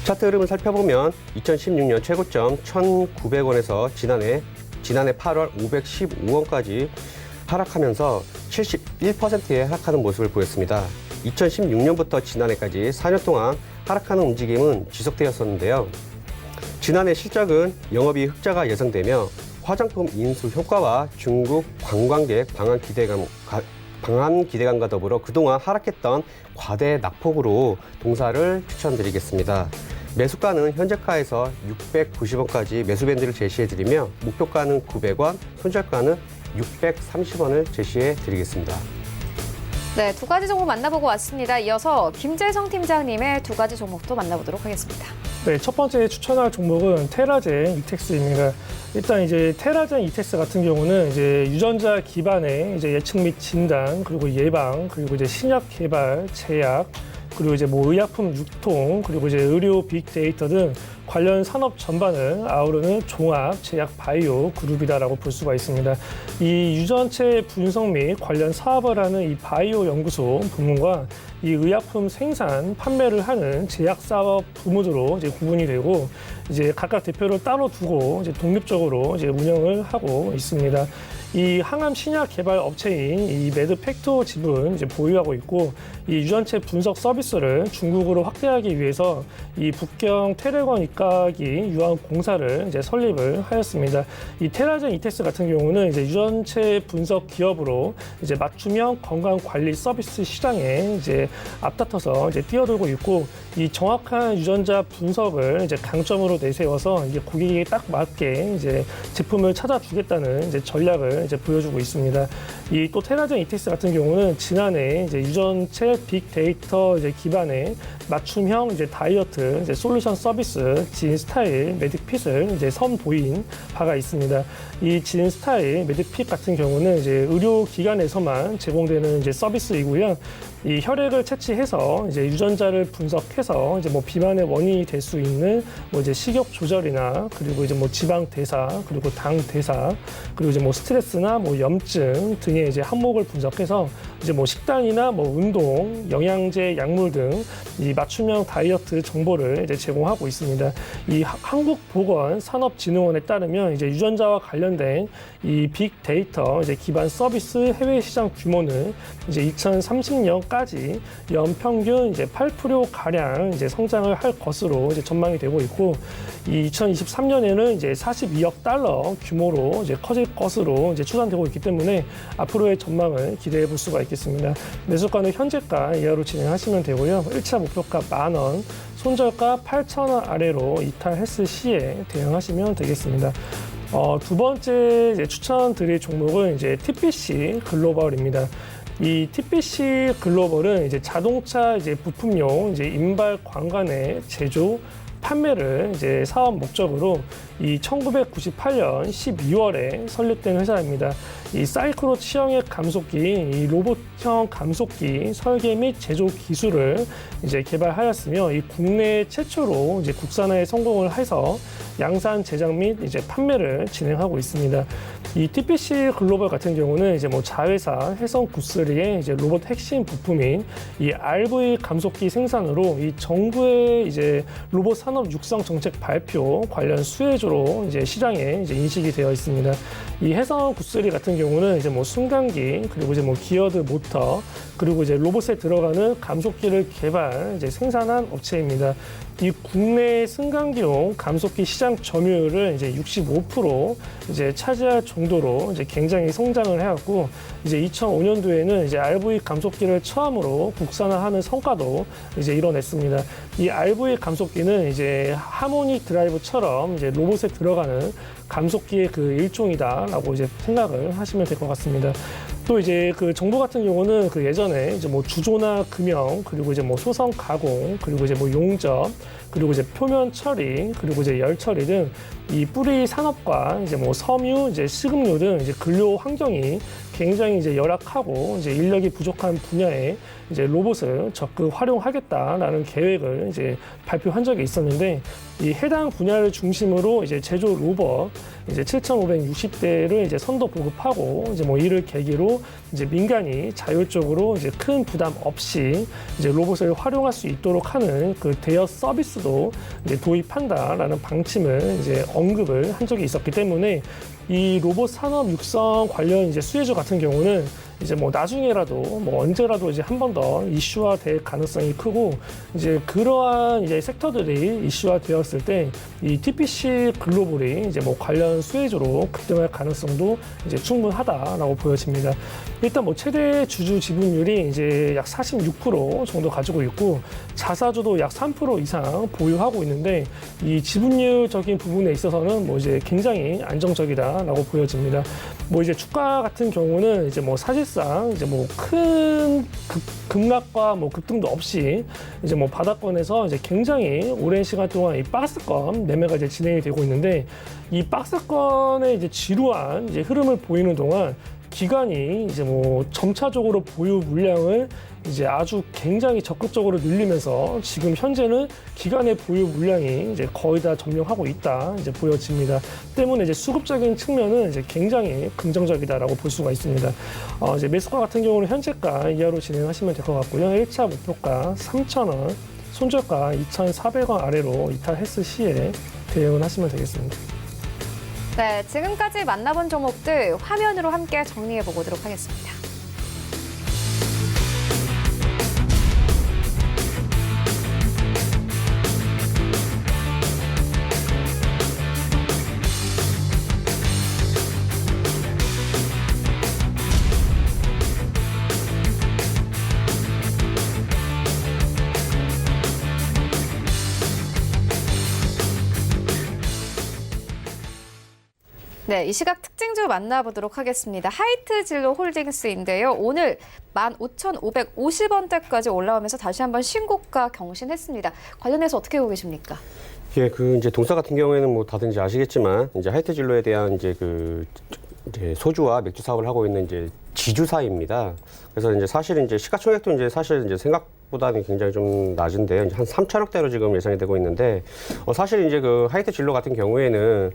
차트 흐름을 살펴보면 2016년 최고점 1,900원에서 지난해 8월 515원까지 하락하면서 71%의 하락하는 모습을 보였습니다. 2016년부터 지난해까지 4년 동안 하락하는 움직임은 지속되었었는데요. 지난해 실적은 영업이익 흑자가 예상되며 화장품 인수 효과와 중국 관광객 방한 기대감과 더불어 그동안 하락했던 과대 낙폭으로 동사를 추천드리겠습니다. 매수가는 현재가에서 690원까지 매수밴드를 제시해드리며 목표가는 900원, 손절가는 630원을 제시해드리겠습니다. 네, 두 가지 종목 만나보고 왔습니다. 이어서 김재성 팀장님의 두 가지 종목도 만나보도록 하겠습니다. 네, 첫 번째 추천할 종목은 테라젠 이텍스입니다. 일단 이제 테라젠 이텍스 같은 경우는 이제 유전자 기반의 이제 예측 및 진단, 그리고 예방, 그리고 이제 신약 개발, 제약, 그리고 이제 뭐 의약품 유통, 그리고 이제 의료 빅데이터 등 관련 산업 전반을 아우르는 종합 제약 바이오 그룹이다라고 볼 수가 있습니다. 이 유전체 분석 및 관련 사업을 하는 이 바이오 연구소 부문과 이 의약품 생산, 판매를 하는 제약 사업 부문으로 이제 구분이 되고 이제 각각 대표를 따로 두고 이제 독립적으로 이제 운영을 하고 있습니다. 이 항암 신약 개발 업체인 이 매드팩토 집은 이제 보유하고 있고 이 유전체 분석 서비스를 중국으로 확대하기 위해서 이 북경 테레건 입각이 유한 공사를 이제 설립을 하였습니다. 이 테라젠 이텍스 같은 경우는 이제 유전체 분석 기업으로 이제 맞춤형 건강 관리 서비스 시장에 이제 앞다퉈서 이제 뛰어들고 있고 이 정확한 유전자 분석을 이제 강점으로 내세워서 이제 고객에게 딱 맞게 이제 제품을 찾아주겠다는 이제 전략을 이제 보여주고 있습니다. 이 또 테라젠 ETS 같은 경우는 지난해 이제 유전체 빅데이터 이제 기반의 맞춤형 이제 다이어트 이제 솔루션 서비스 진스타일 메딕핏을 이제 선보인 바가 있습니다. 이 진스타일 메딕핏 같은 경우는 이제 의료기관에서만 제공되는 이제 서비스이고요. 이 혈액을 채취해서 이제 유전자를 분석해서 이제 뭐 비만의 원인이 될 수 있는 뭐 이제 식욕 조절이나 그리고 이제 뭐 지방 대사 그리고 당 대사 그리고 이제 뭐 스트레스나 뭐 염증 등의 이제 항목을 분석해서 이제 뭐 식단이나 뭐 운동, 영양제, 약물 등 이 맞춤형 다이어트 정보를 이제 제공하고 있습니다. 이 한국보건산업진흥원에 따르면 이제 유전자와 관련된 이 빅데이터 이제 기반 서비스 해외 시장 규모는 이제 2030년까지 연평균 이제 8% 가량 이제 성장을 할 것으로 이제 전망이 되고 있고, 이 2023년에는 이제 42억 달러 규모로 이제 커질 것으로 이제 추산되고 있기 때문에 앞으로의 전망을 기대해 볼 수가 있겠습니다. 매수가는 현재가 이하로 진행하시면 되고요. 1차 목표가 10,000원, 손절가 8,000원 아래로 이탈했을 시에 대응하시면 되겠습니다. 두 번째 이제 추천드릴 종목은 이제 TPC 글로벌입니다. 이 TPC 글로벌은 이제 자동차 이제 부품용 이제 인발 광관의 제조, 판매를 이제 사업 목적으로 이 1998년 12월에 설립된 회사입니다. 이 사이클로 치형액 감속기, 이 로봇형 감속기 설계 및 제조 기술을 이제 개발하였으며, 이 국내 최초로 이제 국산화에 성공을 해서 양산 제작 및 이제 판매를 진행하고 있습니다. 이 TPC 글로벌 같은 경우는 이제 뭐 자회사 해성 구스리의 이제 로봇 핵심 부품인 이 RV 감속기 생산으로 이 정부의 이제 로봇 산업 육성 정책 발표 관련 수혜주로 이제 시장에 이제 인식이 되어 있습니다. 이 해성 구스리 같은 경우는 이제 뭐 순간기 그리고 이제 뭐 기어드 모터 그리고 이제 로봇에 들어가는 감속기를 개발 이제 생산한 업체입니다. 이 국내 승강기용 감속기 시장 점유율을 이제 65% 이제 차지할 정도로 이제 굉장히 성장을 해왔고, 이제 2005년도에는 이제 RV 감속기를 처음으로 국산화하는 성과도 이제 이뤄냈습니다. 이 RV 감속기는 이제 하모닉 드라이브처럼 이제 로봇에 들어가는 감속기의 그 일종이다라고 이제 생각을 하시면 될 것 같습니다. 또 이제 그 정부 같은 경우는 그 예전에 이제 뭐 주조나 금형 그리고 이제 뭐 소성 가공 그리고 이제 뭐 용접 그리고 이제 표면 처리 그리고 이제 열 처리 등 이 뿌리 산업과 이제 뭐 섬유 이제 식음료 등 이제 근로 환경이 굉장히 이제 열악하고 이제 인력이 부족한 분야에 이제 로봇을 적극 활용하겠다라는 계획을 이제 발표한 적이 있었는데, 이 해당 분야를 중심으로 이제 제조 로봇 이제 7,560대를 이제 선도 보급하고, 이제 뭐 이를 계기로 이제 민간이 자율적으로 이제 큰 부담 없이 이제 로봇을 활용할 수 있도록 하는 그 대여 서비스도 이제 도입한다라는 방침을 이제 언급을 한 적이 있었기 때문에, 이 로봇 산업 육성 관련 이제 수혜주 같은 경우는 이제 뭐 나중에라도 뭐 언제라도 이제 한 번 더 이슈화 될 가능성이 크고, 이제 그러한 이제 섹터들이 이슈화 되었을 때 이 TPC 글로벌이 이제 뭐 관련 수혜주로 급등할 가능성도 이제 충분하다라고 보여집니다. 일단 뭐 최대 주주 지분율이 이제 약 46% 정도 가지고 있고, 자사주도 약 3% 이상 보유하고 있는데, 이 지분율적인 부분에 있어서는 뭐 이제 굉장히 안정적이다라고 보여집니다. 뭐 이제 주가 같은 경우는 이제 뭐 사실상 이제 뭐 큰 급락과 뭐 급등도 없이 이제 뭐 바닥권에서 이제 굉장히 오랜 시간 동안 이 박스권 매매가 이제 진행이 되고 있는데, 이 박스권의 이제 지루한 이제 흐름을 보이는 동안 기관이 이제 뭐 점차적으로 보유 물량을 이제 아주 굉장히 적극적으로 늘리면서 지금 현재는 기관의 보유 물량이 이제 거의 다 점령하고 있다 이제 보여집니다. 때문에 이제 수급적인 측면은 이제 굉장히 긍정적이다라고 볼 수가 있습니다. 이제 매수가 같은 경우는 현재가 이하로 진행하시면 될 것 같고요. 1차 목표가 3,000원, 손절가 2,400원 아래로 이탈했을 시에 대응을 하시면 되겠습니다. 네, 지금까지 만나본 종목들 화면으로 함께 정리해 보도록 하겠습니다. 네, 이 시각 특징주 만나보도록 하겠습니다. 하이트 진로 홀딩스인데요. 오늘 15,550원대까지 올라오면서 다시 한번 신고가 경신했습니다. 관련해서 어떻게 보고 계십니까? 예, 이제 동사 같은 경우에는 뭐 다들 이제 아시겠지만 이제 하이트 진로에 대한 이제 이제 소주와 맥주 사업을 하고 있는 이제 지주사입니다. 그래서 이제 사실 이제 시가총액도 이제 사실 이제 생각보다는 굉장히 좀 낮은데 이제 한 3천억대로 지금 예상이 되고 있는데 사실 이제 하이트 진로 같은 경우에는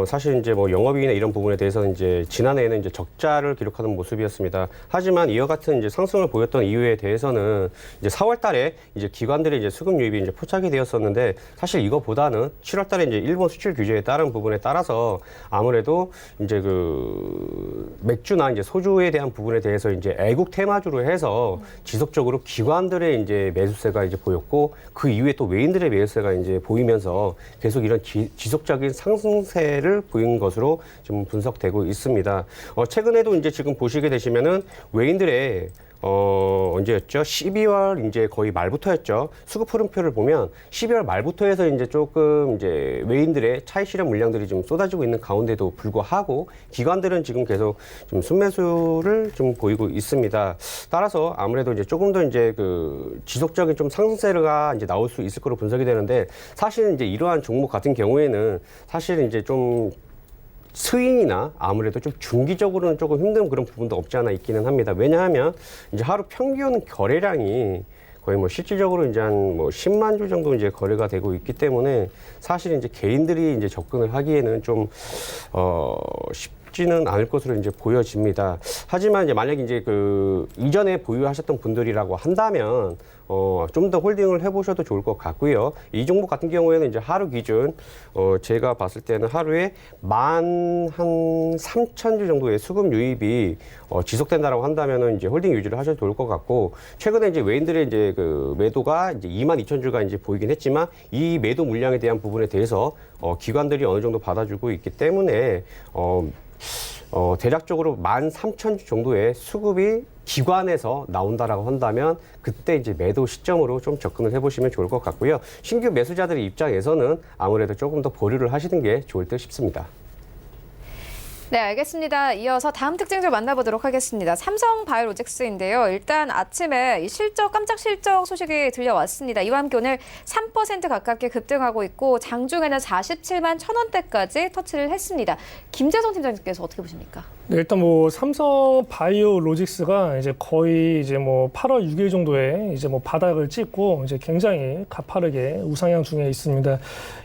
사실 이제 뭐 영업이익이나 이런 부분에 대해서는 이제 지난해에는 이제 적자를 기록하는 모습이었습니다. 하지만 이와 같은 이제 상승을 보였던 이유에 대해서는 이제 4월달에 이제 기관들의 이제 수급 유입이 이제 포착이 되었었는데 사실 이거보다는 7월달에 이제 일본 수출 규제에 따른 부분에 따라서 아무래도 이제 맥주나 이제 소주에 대한 부분에 대해서 이제 애국 테마주로 해서 지속적으로 기관들의 이제 매수세가 이제 보였고 그 이후에 또 외인들의 매수세가 이제 보이면서 계속 이런 지속적인 상승세를 보인 것으로 지금 분석되고 있습니다. 최근에도 이제 지금 보시게 되시면은 외인들의 언제였죠? 12월 이제 거의 말부터였죠. 수급 흐름표를 보면 12월 말부터 해서 이제 조금 이제 외인들의 차익 실현 물량들이 좀 쏟아지고 있는 가운데도 불구하고 기관들은 지금 계속 좀 순매수를 좀 보이고 있습니다. 따라서 아무래도 이제 조금 더 이제 지속적인 좀 상승세가 이제 나올 수 있을 거로 분석이 되는데 사실 이제 이러한 종목 같은 경우에는 사실 이제 좀 스윙이나 아무래도 좀 중기적으로는 조금 힘든 그런 부분도 없지 않아 있기는 합니다. 왜냐하면 이제 하루 평균 거래량이 거의 뭐 실질적으로 이제 한 뭐 10만 주 정도 이제 거래가 되고 있기 때문에 사실 이제 개인들이 이제 접근을 하기에는 좀 쉽지는 않을 것으로 이제 보여집니다. 하지만 이제 만약에 이제 이전에 보유하셨던 분들이라고 한다면 좀 더 홀딩을 해보셔도 좋을 것 같고요. 이 종목 같은 경우에는 이제 하루 기준, 제가 봤을 때는 하루에 13,000주 정도의 수급 유입이 지속된다라고 한다면은 이제 홀딩 유지를 하셔도 좋을 것 같고, 최근에 이제 외인들의 이제 매도가 이제 22,000주가 이제 보이긴 했지만, 이 매도 물량에 대한 부분에 대해서 기관들이 어느 정도 받아주고 있기 때문에, 대략적으로 13,000주 정도의 수급이 기관에서 나온다라고 한다면 그때 이제 매도 시점으로 좀 접근을 해보시면 좋을 것 같고요. 신규 매수자들의 입장에서는 아무래도 조금 더 보류를 하시는 게 좋을 듯 싶습니다. 네, 알겠습니다. 이어서 다음 특징을 만나보도록 하겠습니다. 삼성바이오로직스인데요. 일단 아침에 이 깜짝 실적 소식이 들려왔습니다. 이와 함께 오늘 3% 가깝게 급등하고 있고 장중에는 47만 1,000원대까지 터치를 했습니다. 김재성 팀장님께서 어떻게 보십니까? 네, 일단 뭐 삼성바이오로직스가 이제 거의 이제 뭐 8월 6일 정도에 이제 뭐 바닥을 찍고 이제 굉장히 가파르게 우상향 중에 있습니다.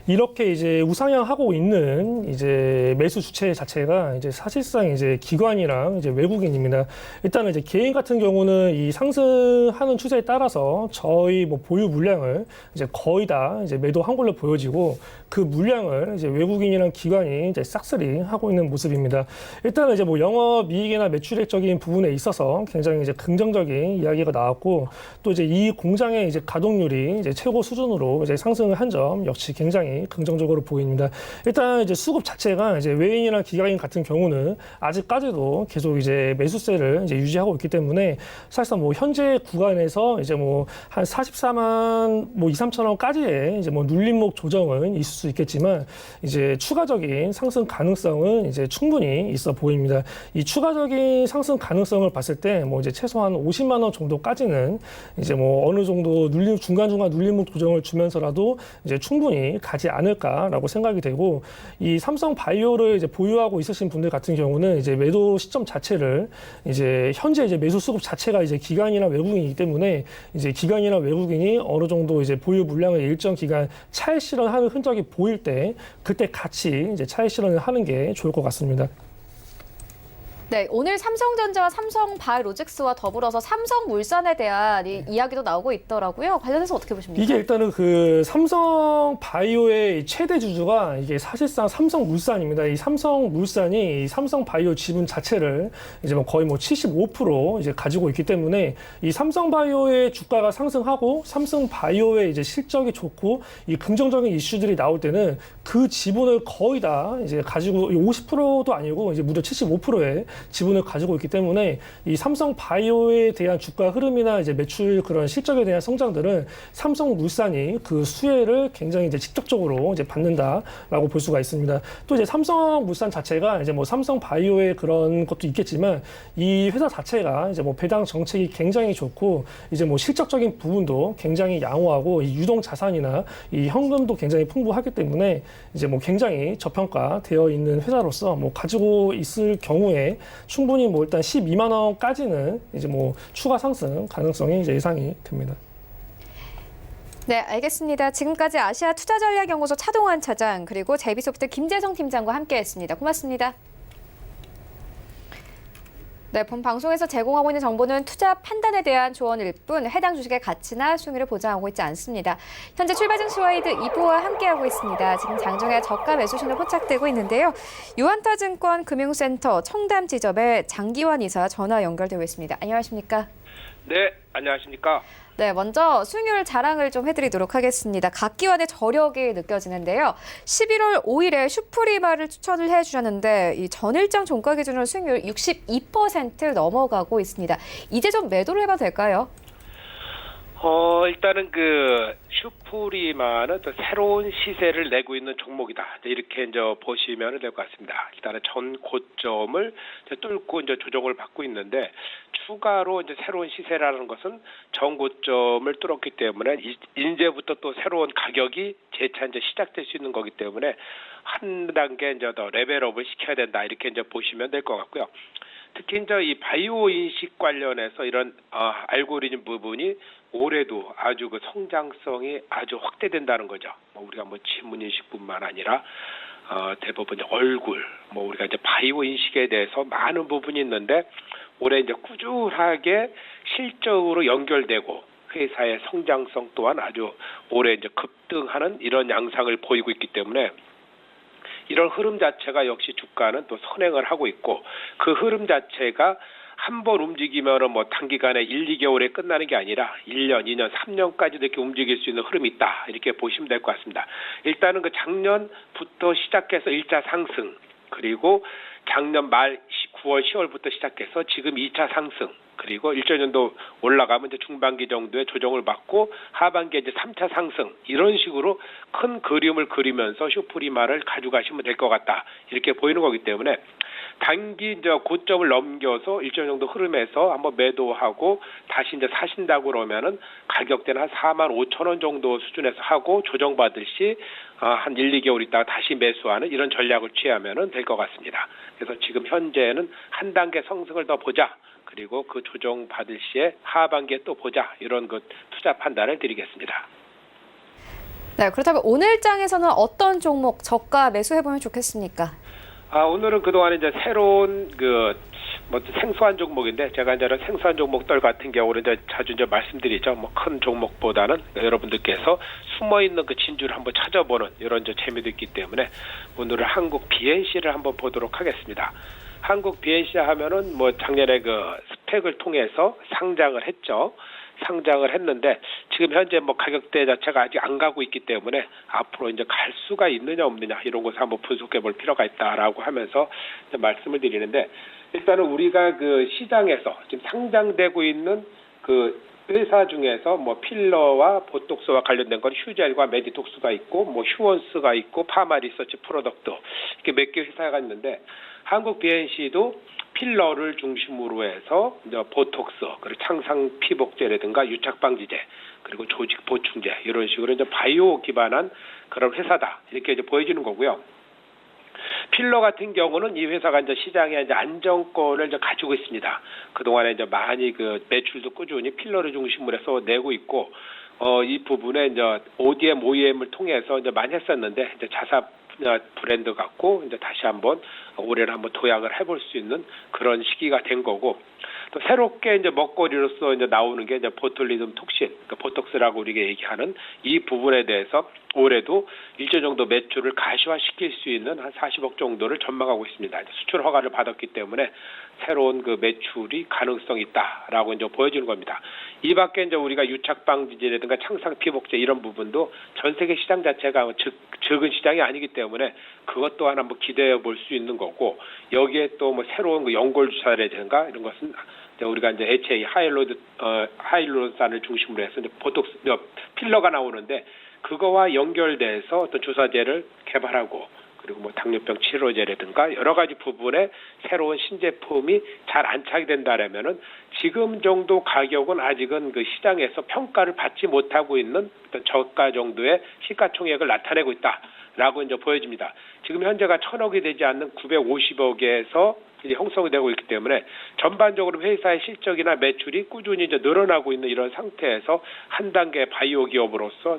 이렇게 이제 우상향하고 있는 이제 매수 주체 자체가 이제 사실상 이제 기관이랑 이제 외국인입니다. 일단은 이제 개인 같은 경우는 이 상승하는 추세에 따라서 저희 뭐 보유 물량을 이제 거의 다 이제 매도한 걸로 보여지고 그 물량을 이제 외국인이랑 기관이 이제 싹쓸이 하고 있는 모습입니다. 일단은 이제 뭐 영업이익이나 매출액적인 부분에 있어서 굉장히 이제 긍정적인 이야기가 나왔고 또 이제 이 공장의 이제 가동률이 이제 최고 수준으로 이제 상승을 한 점 역시 굉장히 긍정적으로 보입니다. 일단 이제 수급 자체가 이제 외인이나 기관인 같은 경우는 아직까지도 계속 이제 매수세를 이제 유지하고 있기 때문에 사실상 뭐 현재 구간에서 이제 뭐 한 44만 뭐 2, 3천 원까지의 이제 뭐 눌림목 조정은 있을 수 있겠지만 이제 추가적인 상승 가능성은 이제 충분히 있어 보입니다. 이 추가적인 상승 가능성을 봤을 때 뭐 이제 최소한 50만 원 정도까지는 이제 뭐 어느 정도 중간중간 눌림목 조정을 주면서라도 이제 충분히 가지 않을까라고 생각이 되고 이 삼성바이오를 이제 보유하고 있으신 분들 같은 경우는 이제 매도 시점 자체를 이제 현재 이제 매수 수급 자체가 이제 기관이나 외국인이기 때문에 이제 기관이나 외국인이 어느 정도 이제 보유 물량을 일정 기간 차익 실현하는 흔적이 보일 때 그때 같이 이제 차익 실현을 하는 게 좋을 것 같습니다. 네, 오늘 삼성전자와 삼성바이오로직스와 더불어서 삼성물산에 대한 이야기도 나오고 있더라고요. 관련해서 어떻게 보십니까? 이게 일단은 그 삼성바이오의 최대 주주가 이게 사실상 삼성물산입니다. 이 삼성물산이 이 삼성바이오 지분 자체를 이제 뭐 거의 뭐 75% 이제 가지고 있기 때문에 이 삼성바이오의 주가가 상승하고 삼성바이오의 이제 실적이 좋고 이 긍정적인 이슈들이 나올 때는 그 지분을 거의 다 이제 가지고 50%도 아니고 이제 무려 75%의 지분을 가지고 있기 때문에 이 삼성바이오에 대한 주가 흐름이나 이제 매출 그런 실적에 대한 성장들은 삼성물산이 그 수혜를 굉장히 이제 직접적으로 이제 받는다라고 볼 수가 있습니다. 또 이제 삼성물산 자체가 이제 뭐 삼성바이오의 그런 것도 있겠지만 이 회사 자체가 이제 뭐 배당 정책이 굉장히 좋고 이제 뭐 실적적인 부분도 굉장히 양호하고 이 유동 자산이나 이 현금도 굉장히 풍부하기 때문에 이제 뭐 굉장히 저평가되어 있는 회사로서 뭐 가지고 있을 경우에 충분히 뭐 일단 12만 원까지는 이제 뭐 추가 상승 가능성이 이제 예상이 됩니다. 네, 알겠습니다. 지금까지 아시아 투자전략연구소 차동환 차장 그리고 제비소프트 김재성 팀장과 함께했습니다. 고맙습니다. 네, 본 방송에서 제공하고 있는 정보는 투자 판단에 대한 조언일 뿐 해당 주식의 가치나 수익률을 보장하고 있지 않습니다. 현재 출발 증시 와이드 2부와 함께하고 있습니다. 지금 장중에 저가 매수 신호 포착되고 있는데요. 유한타증권 금융센터 청담 지점의 장기환 이사 전화 연결되고 있습니다. 안녕하십니까? 네, 안녕하십니까? 네, 먼저 수익률 자랑을 좀 해드리도록 하겠습니다. 각 기관의 저력이 느껴지는데요. 11월 5일에 슈프리마를 추천을 해주셨는데 이 전일장 종가 기준으로 수익률 62% 넘어가고 있습니다. 이제 좀 매도를 해봐도 될까요? 일단은 그 슈프리마는 또 새로운 시세를 내고 있는 종목이다. 이렇게 이제 보시면 될 것 같습니다. 일단은 전 고점을 이제 뚫고 이제 조정을 받고 있는데 추가로 이제 새로운 시세라는 것은 전 고점을 뚫었기 때문에 이제부터 또 새로운 가격이 재차 이제 시작될 수 있는 거기 때문에 한 단계 이제 더 레벨업을 시켜야 된다. 이렇게 이제 보시면 될 것 같고요. 특히 이제 이 바이오 인식 관련해서 이런 알고리즘 부분이 올해도 아주 그 성장성이 아주 확대된다는 거죠. 뭐 우리가 뭐 지문 인식뿐만 아니라 대부분 얼굴, 뭐 우리가 이제 바이오 인식에 대해서 많은 부분이 있는데 올해 이제 꾸준하게 실적으로 연결되고 회사의 성장성 또한 아주 올해 이제 급등하는 이런 양상을 보이고 있기 때문에. 이런 흐름 자체가 역시 주가는 또 선행을 하고 있고 그 흐름 자체가 한 번 움직이면은 뭐 단기간에 1, 2개월에 끝나는 게 아니라 1년, 2년, 3년까지도 이렇게 움직일 수 있는 흐름이 있다. 이렇게 보시면 될 것 같습니다. 일단은 그 작년부터 시작해서 1차 상승 그리고 작년 말 9월, 10월부터 시작해서 지금 2차 상승 그리고 일전년도 올라가면 이제 중반기 정도의 조정을 받고 하반기에 이제 3차 상승 이런 식으로 큰 그림을 그리면서 슈프리마를 가져가시면 될 것 같다 이렇게 보이는 거기 때문에 단기 이제 고점을 넘겨서 일정 정도 흐름에서 한번 매도하고 다시 이제 사신다고 그러면은 가격대는 한 4만 5천 원 정도 수준에서 하고 조정받을 시 한 1, 2개월 있다가 다시 매수하는 이런 전략을 취하면은 될 것 같습니다. 그래서 지금 현재는 한 단계 상승을 더 보자. 그리고 그 조정 받을 시에 하반기에 또 보자. 이런 그 투자 판단을 드리겠습니다. 네, 그렇다면 오늘장에서는 어떤 종목 저가 매수해보면 좋겠습니까? 오늘은 그동안 이제 새로운 뭐 생소한 종목인데 제가 이제 생소한 종목들 같은 경우는 이제 자주 이제 말씀드리죠. 뭐 큰 종목보다는 여러분들께서 숨어 있는 그 진주를 한번 찾아보는 이런 이제 재미도 있기 때문에 오늘은 한국 BNC를 한번 보도록 하겠습니다. 한국 BNC 하면은 뭐 작년에 그 스펙을 통해서 상장을 했죠. 상장을 했는데 지금 현재 뭐 가격대 자체가 아직 안 가고 있기 때문에 앞으로 이제 갈 수가 있느냐 없느냐 이런 것을 한번 분석해 볼 필요가 있다라고 하면서 말씀을 드리는데 일단은 우리가 그 시장에서 지금 상장되고 있는 그 회사 중에서 뭐 필러와 보톡스와 관련된 건 휴젤과 메디톡스가 있고 뭐 휴원스가 있고 파마 리서치 프로덕트 이렇게 몇 개 회사가 있는데 한국 BNC도 필러를 중심으로 해서 이제 보톡스, 그리고 창상 피복제라든가 유착 방지제, 그리고 조직 보충제 이런 식으로 이제 바이오 기반한 그런 회사다 이렇게 이제 보여지는 거고요. 필러 같은 경우는 이 회사가 이제 시장에 이제 안정권을 이제 가지고 있습니다. 그동안에 이제 많이 그 매출도 꾸준히 필러를 중심으로 해서 내고 있고, 이 부분에 이제 ODM, OEM을 통해서 이제 많이 했었는데, 이제 자사 브랜드 갖고 이제 다시 한번 올해는 한번 도약을 해볼 수 있는 그런 시기가 된 거고, 또 새롭게 이제 먹거리로서 이제 나오는 게 이제 보툴리즘 톡신, 그러니까 보톡스라고 우리가 얘기하는 이 부분에 대해서 올해도 일정 정도 매출을 가시화시킬 수 있는 한 40억 정도를 전망하고 있습니다. 수출 허가를 받았기 때문에 새로운 그 매출이 가능성이 있다라고 이제 보여주는 겁니다. 이 밖에 이제 우리가 유착방지제라든가 창상 피복제 이런 부분도 전 세계 시장 자체가 적은 시장이 아니기 때문에 그것 또한 한번 기대해 볼 수 있는 거고, 여기에 또 뭐 새로운 그 연골 주사라든가 이런 것은 우리가 이제 HA 하이알루론산을 중심으로 해서 이제 보톡스 필러가 나오는데, 그거와 연결돼서 어떤 주사제를 개발하고, 그리고 뭐 당뇨병 치료제라든가 여러 가지 부분에 새로운 신제품이 잘 안착이 된다라면은 지금 정도 가격은 아직은 그 시장에서 평가를 받지 못하고 있는 어떤 저가 정도의 시가총액을 나타내고 있다라고 이제 보여집니다. 지금 현재가 1,000억이 되지 않는 950억에서 이제 형성이 되고 있기 때문에 전반적으로 회사의 실적이나 매출이 꾸준히 이제 늘어나고 있는 이런 상태에서 한 단계 바이오 기업으로서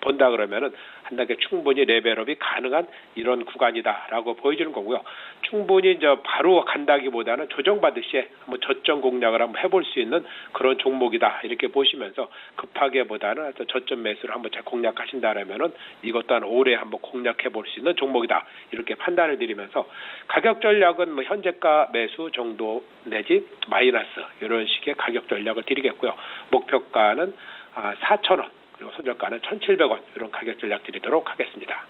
본다 그러면은 한 단계 충분히 레벨업이 가능한 이런 구간이다라고 보여주는 거고요. 충분히 이제 바로 간다기보다는 조정받듯이 한번 저점 공략을 한번 해볼 수 있는 그런 종목이다 이렇게 보시면서 급하게보다는 저점 매수를 한번 잘 공략하신다라면은 이것 또한 올해 한번 공략해 볼 수 있는 종목이다 이렇게 판단을 드리면서, 가격 전략은 뭐 현재가 매수 정도 내지 마이너스 이런 식의 가격 전략을 드리겠고요. 목표가는 4,000원. 그리고 손절가는 1,700원 이런 가격 전략 드리도록 하겠습니다.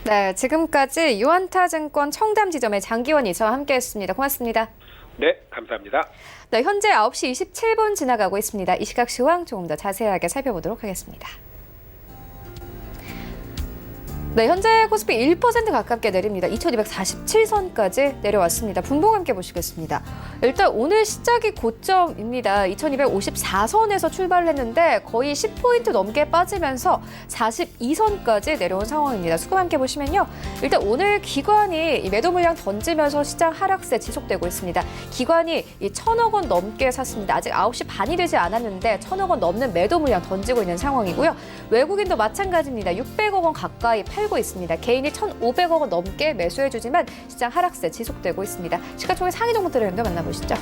네, 지금까지 유안타증권 청담 지점의 장기원 이사와 함께했습니다. 고맙습니다. 네, 감사합니다. 네, 현재 9시 27분 지나가고 있습니다. 이 시각 시황 조금 더 자세하게 살펴보도록 하겠습니다. 네, 현재 코스피 1% 가깝게 내립니다. 2247선까지 내려왔습니다. 분봉 함께 보시겠습니다. 일단 오늘 시작이 고점입니다. 2254선에서 출발을 했는데 거의 10포인트 넘게 빠지면서 42선까지 내려온 상황입니다. 수급 함께 보시면요. 일단 오늘 기관이 이 매도 물량 던지면서 시장 하락세 지속되고 있습니다. 기관이 이 1,000억 원 넘게 샀습니다. 아직 9시 반이 되지 않았는데 1,000억 원 넘는 매도 물량 던지고 있는 상황이고요. 외국인도 마찬가지입니다. 600억 원 가까이 팔고 있습니다. 개인이 1,500억 원 넘게 매수해주지만 시장 하락세 지속되고 있습니다. 시가총액 상위 종목들을 먼저 만나보시죠.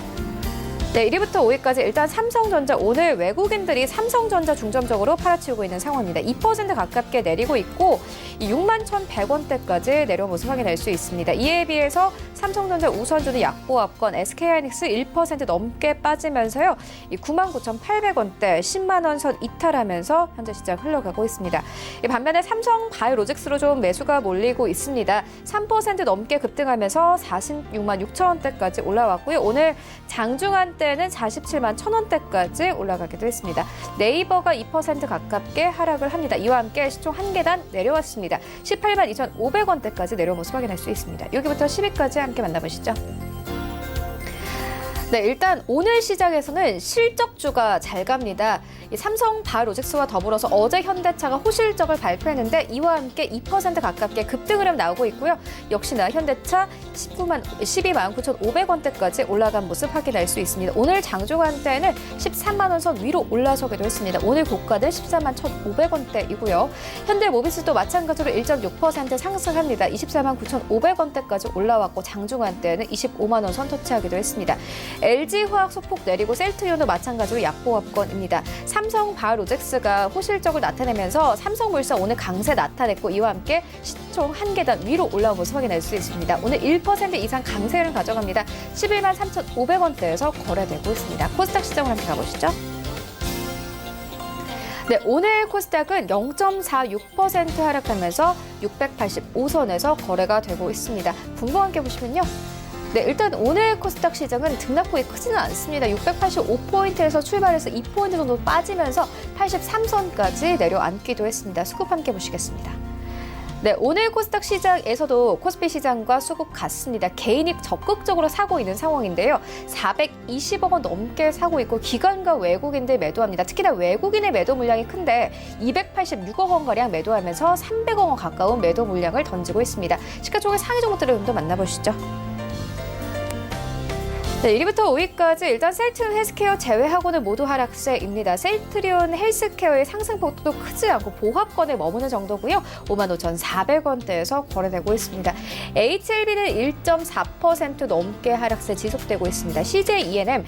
네, 1위부터 5위까지 일단 삼성전자, 오늘 외국인들이 삼성전자 중점적으로 팔아치우고 있는 상황입니다. 2% 가깝게 내리고 있고 61,100원대까지 내려온 모습 확인할 수 있습니다. 이에 비해서 삼성전자 우선주는 약보합권, SK하이닉스 1% 넘게 빠지면서요. 99,800원대 10만 원 선 이탈하면서 현재 시장 흘러가고 있습니다. 반면에 삼성 바이오로직스로 좀 매수가 몰리고 있습니다. 3% 넘게 급등하면서 46만 6천 원대까지 올라왔고요. 오늘 장중한 때는 47만 1천 원대까지 올라가기도 했습니다. 네이버가 2% 가깝게 하락을 합니다. 이와 함께 시총 한 계단 내려왔습니다. 18만 2,500원대까지 내려온 모습 확인할 수 있습니다. 여기부터 10위까지 함께 만나보시죠. 네, 일단 오늘 시장에서는 실적주가 잘 갑니다. 이 삼성 바이오로직스와 더불어서 어제 현대차가 호실적을 발표했는데 이와 함께 2% 가깝게 급등을 나오고 있고요. 역시나 현대차 12만 9,500원대까지 올라간 모습 확인할 수 있습니다. 오늘 장중한 때는 13만 원 선 위로 올라서기도 했습니다. 오늘 고가는 14만 1,500원대이고요. 현대모비스도 마찬가지로 1.6% 상승합니다. 24만 9,500원대까지 올라왔고 장중한 때는 25만 원 선 터치하기도 했습니다. LG화학 소폭 내리고 셀트리온도 마찬가지로 약보합권입니다. 삼성 바이오로직스가 호실적을 나타내면서 삼성물산 오늘 강세 나타냈고 이와 함께 시총 한 계단 위로 올라온 모습 확인할 수 있습니다. 오늘 1% 이상 강세를 가져갑니다. 11만 3,500원대에서 거래되고 있습니다. 코스닥 시장을 함께 가보시죠. 네, 오늘 코스닥은 0.46% 하락하면서 685선에서 거래가 되고 있습니다. 분봉 함께 보시면요. 네, 일단 오늘 코스닥 시장은 등락폭이 크지는 않습니다. 685포인트에서 출발해서 2포인트 정도 빠지면서 83선까지 내려앉기도 했습니다. 수급 함께 보시겠습니다. 네, 오늘 코스닥 시장에서도 코스피 시장과 수급 같습니다. 개인이 적극적으로 사고 있는 상황인데요. 420억 원 넘게 사고 있고 기관과 외국인들 매도합니다. 특히나 외국인의 매도 물량이 큰데 286억 원가량 매도하면서 300억 원 가까운 매도 물량을 던지고 있습니다. 시가총액 상위 종목들을 좀 더 만나보시죠. 네, 1위부터 5위까지 일단 셀트리온 헬스케어 제외하고는 모두 하락세입니다. 셀트리온 헬스케어의 상승폭도 크지 않고 보합권에 머무는 정도고요. 55,400원대에서 거래되고 있습니다. HLB는 1.4% 넘게 하락세 지속되고 있습니다. CJ ENM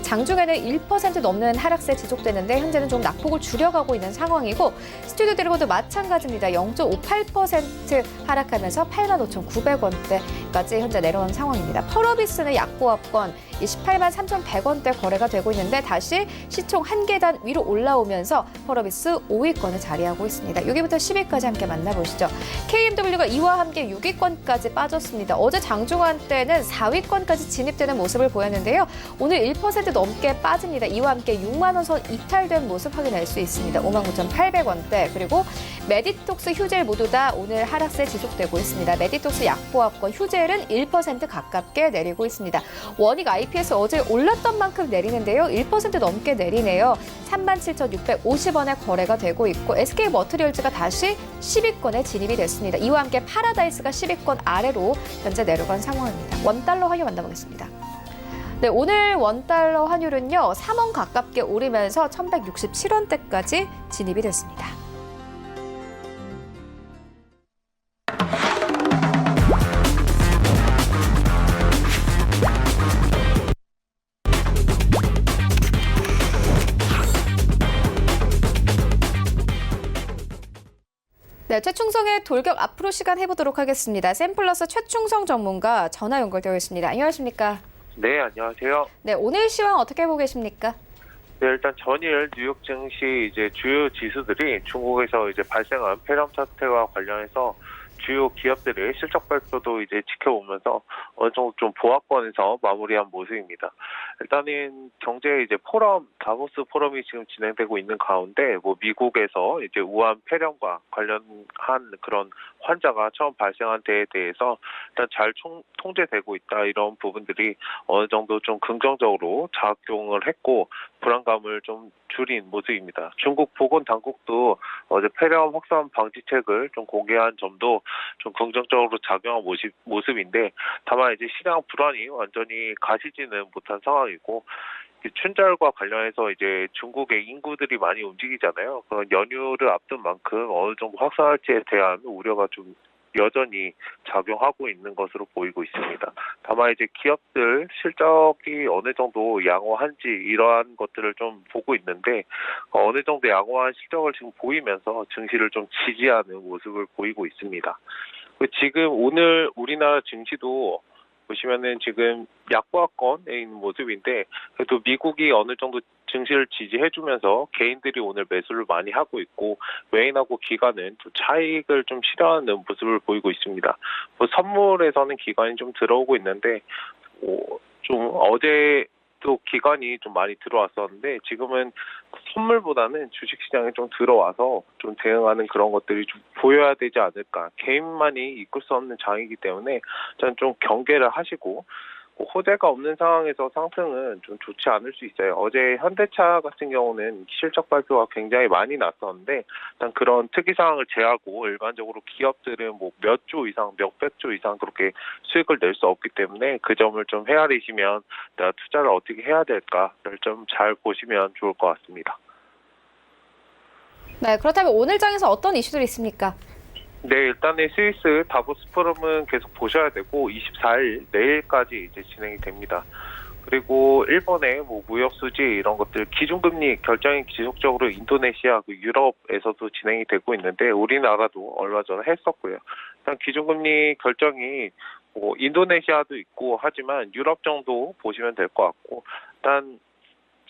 장중에는 1% 넘는 하락세 지속되는데 현재는 좀 낙폭을 줄여가고 있는 상황이고 스튜디오 드래곤도 마찬가지입니다. 0.58% 하락하면서 85,900원대까지 현재 내려온 상황입니다. 펄어비스는 약보합권 28만 3,100원대 거래가 되고 있는데 다시 시총 한 계단 위로 올라오면서 펄어비스 5위권을 자리하고 있습니다. 6위부터 10위까지 함께 만나보시죠. KMW가 이와 함께 6위권까지 빠졌습니다. 어제 장중한 때는 4위권까지 진입되는 모습을 보였는데요. 오늘 1% 넘게 빠집니다. 이와 함께 6만 원 선 이탈된 모습 확인할 수 있습니다. 59,800원대 그리고 메디톡스, 휴젤 모두 다 오늘 하락세 지속되고 있습니다. 메디톡스 약보합권, 휴젤은 1% 가깝게 내리고 있습니다. 원익 IPS 어제 올랐던 만큼 내리는데요. 1% 넘게 내리네요. 37,650원에 거래가 되고 있고 SK 머트리얼즈가 다시 10위권에 진입이 됐습니다. 이와 함께 파라다이스가 10위권 아래로 현재 내려간 상황입니다. 원달러 환율 만나보겠습니다. 네, 오늘 원달러 환율은요. 3원 가깝게 오르면서 1,167원대까지 진입이 됐습니다. 네, 최충성의 돌격 앞으로 시간 해보도록 하겠습니다. 샘플러스 최충성 전문가 전화 연결되어 있습니다. 안녕하십니까? 네, 안녕하세요. 네, 오늘 시황 어떻게 보고 계십니까? 네, 일단 전일 뉴욕 증시 이제 주요 지수들이 중국에서 이제 발생한 폐렴 사태와 관련해서 주요 기업들의 실적 발표도 이제 지켜보면서 어느 정도 좀 보합권에서 마무리한 모습입니다. 일단은 경제 이제 포럼, 다보스 포럼이 지금 진행되고 있는 가운데 뭐 미국에서 이제 우한 폐렴과 관련한 그런 환자가 처음 발생한 데에 대해서 일단 잘 통제되고 있다 이런 부분들이 어느 정도 좀 긍정적으로 작용을 했고 불안감을 좀 줄인 모습입니다. 중국 보건당국도 어제 폐렴 확산 방지책을 좀 공개한 점도 좀 긍정적으로 작용한 모습인데 다만 이제 시장 불안이 완전히 가시지는 못한 상황이고 춘절과 관련해서 이제 중국의 인구들이 많이 움직이잖아요. 그런 연휴를 앞둔 만큼 어느 정도 확산할지에 대한 우려가 좀 여전히 작용하고 있는 것으로 보이고 있습니다. 다만 이제 기업들 실적이 어느 정도 양호한지 이러한 것들을 좀 보고 있는데 어느 정도 양호한 실적을 지금 보이면서 증시를 좀 지지하는 모습을 보이고 있습니다. 지금 오늘 우리나라 증시도 보시면은 지금 약보합권에 있는 모습인데 그래도 미국이 어느 정도 증시를 지지해주면서 개인들이 오늘 매수를 많이 하고 있고 외인하고 기관은 또 차익을 좀 실현하는 모습을 보이고 있습니다. 뭐 선물에서는 기관이 좀 들어오고 있는데 좀 어제 또 기관이 좀 많이 들어왔었는데 지금은 선물보다는 주식시장에 좀 들어와서 좀 대응하는 그런 것들이 좀 보여야 되지 않을까. 개인만이 이끌 수 없는 장이기 때문에 저는 좀 경계를 하시고 호재가 없는 상황에서 상승은 좀 좋지 않을 수 있어요. 어제 현대차 같은 경우는 실적 발표가 굉장히 많이 났었는데 일단 그런 특이 상황을 제하고 일반적으로 기업들은 뭐 몇 조 이상, 몇백 조 이상 그렇게 수익을 낼 수 없기 때문에 그 점을 좀 헤아리시면 내가 투자를 어떻게 해야 될까를 좀 잘 보시면 좋을 것 같습니다. 네, 그렇다면 오늘 장에서 어떤 이슈들이 있습니까? 네, 일단은 스위스 다보스 포럼은 계속 보셔야 되고 24일 내일까지 이제 진행이 됩니다. 그리고 일본의 뭐 무역 수지 이런 것들 기준금리 결정이 지속적으로 인도네시아, 유럽에서도 진행이 되고 있는데 우리나라도 얼마 전에 했었고요. 일단 기준금리 결정이 뭐 인도네시아도 있고 하지만 유럽 정도 보시면 될 것 같고 일단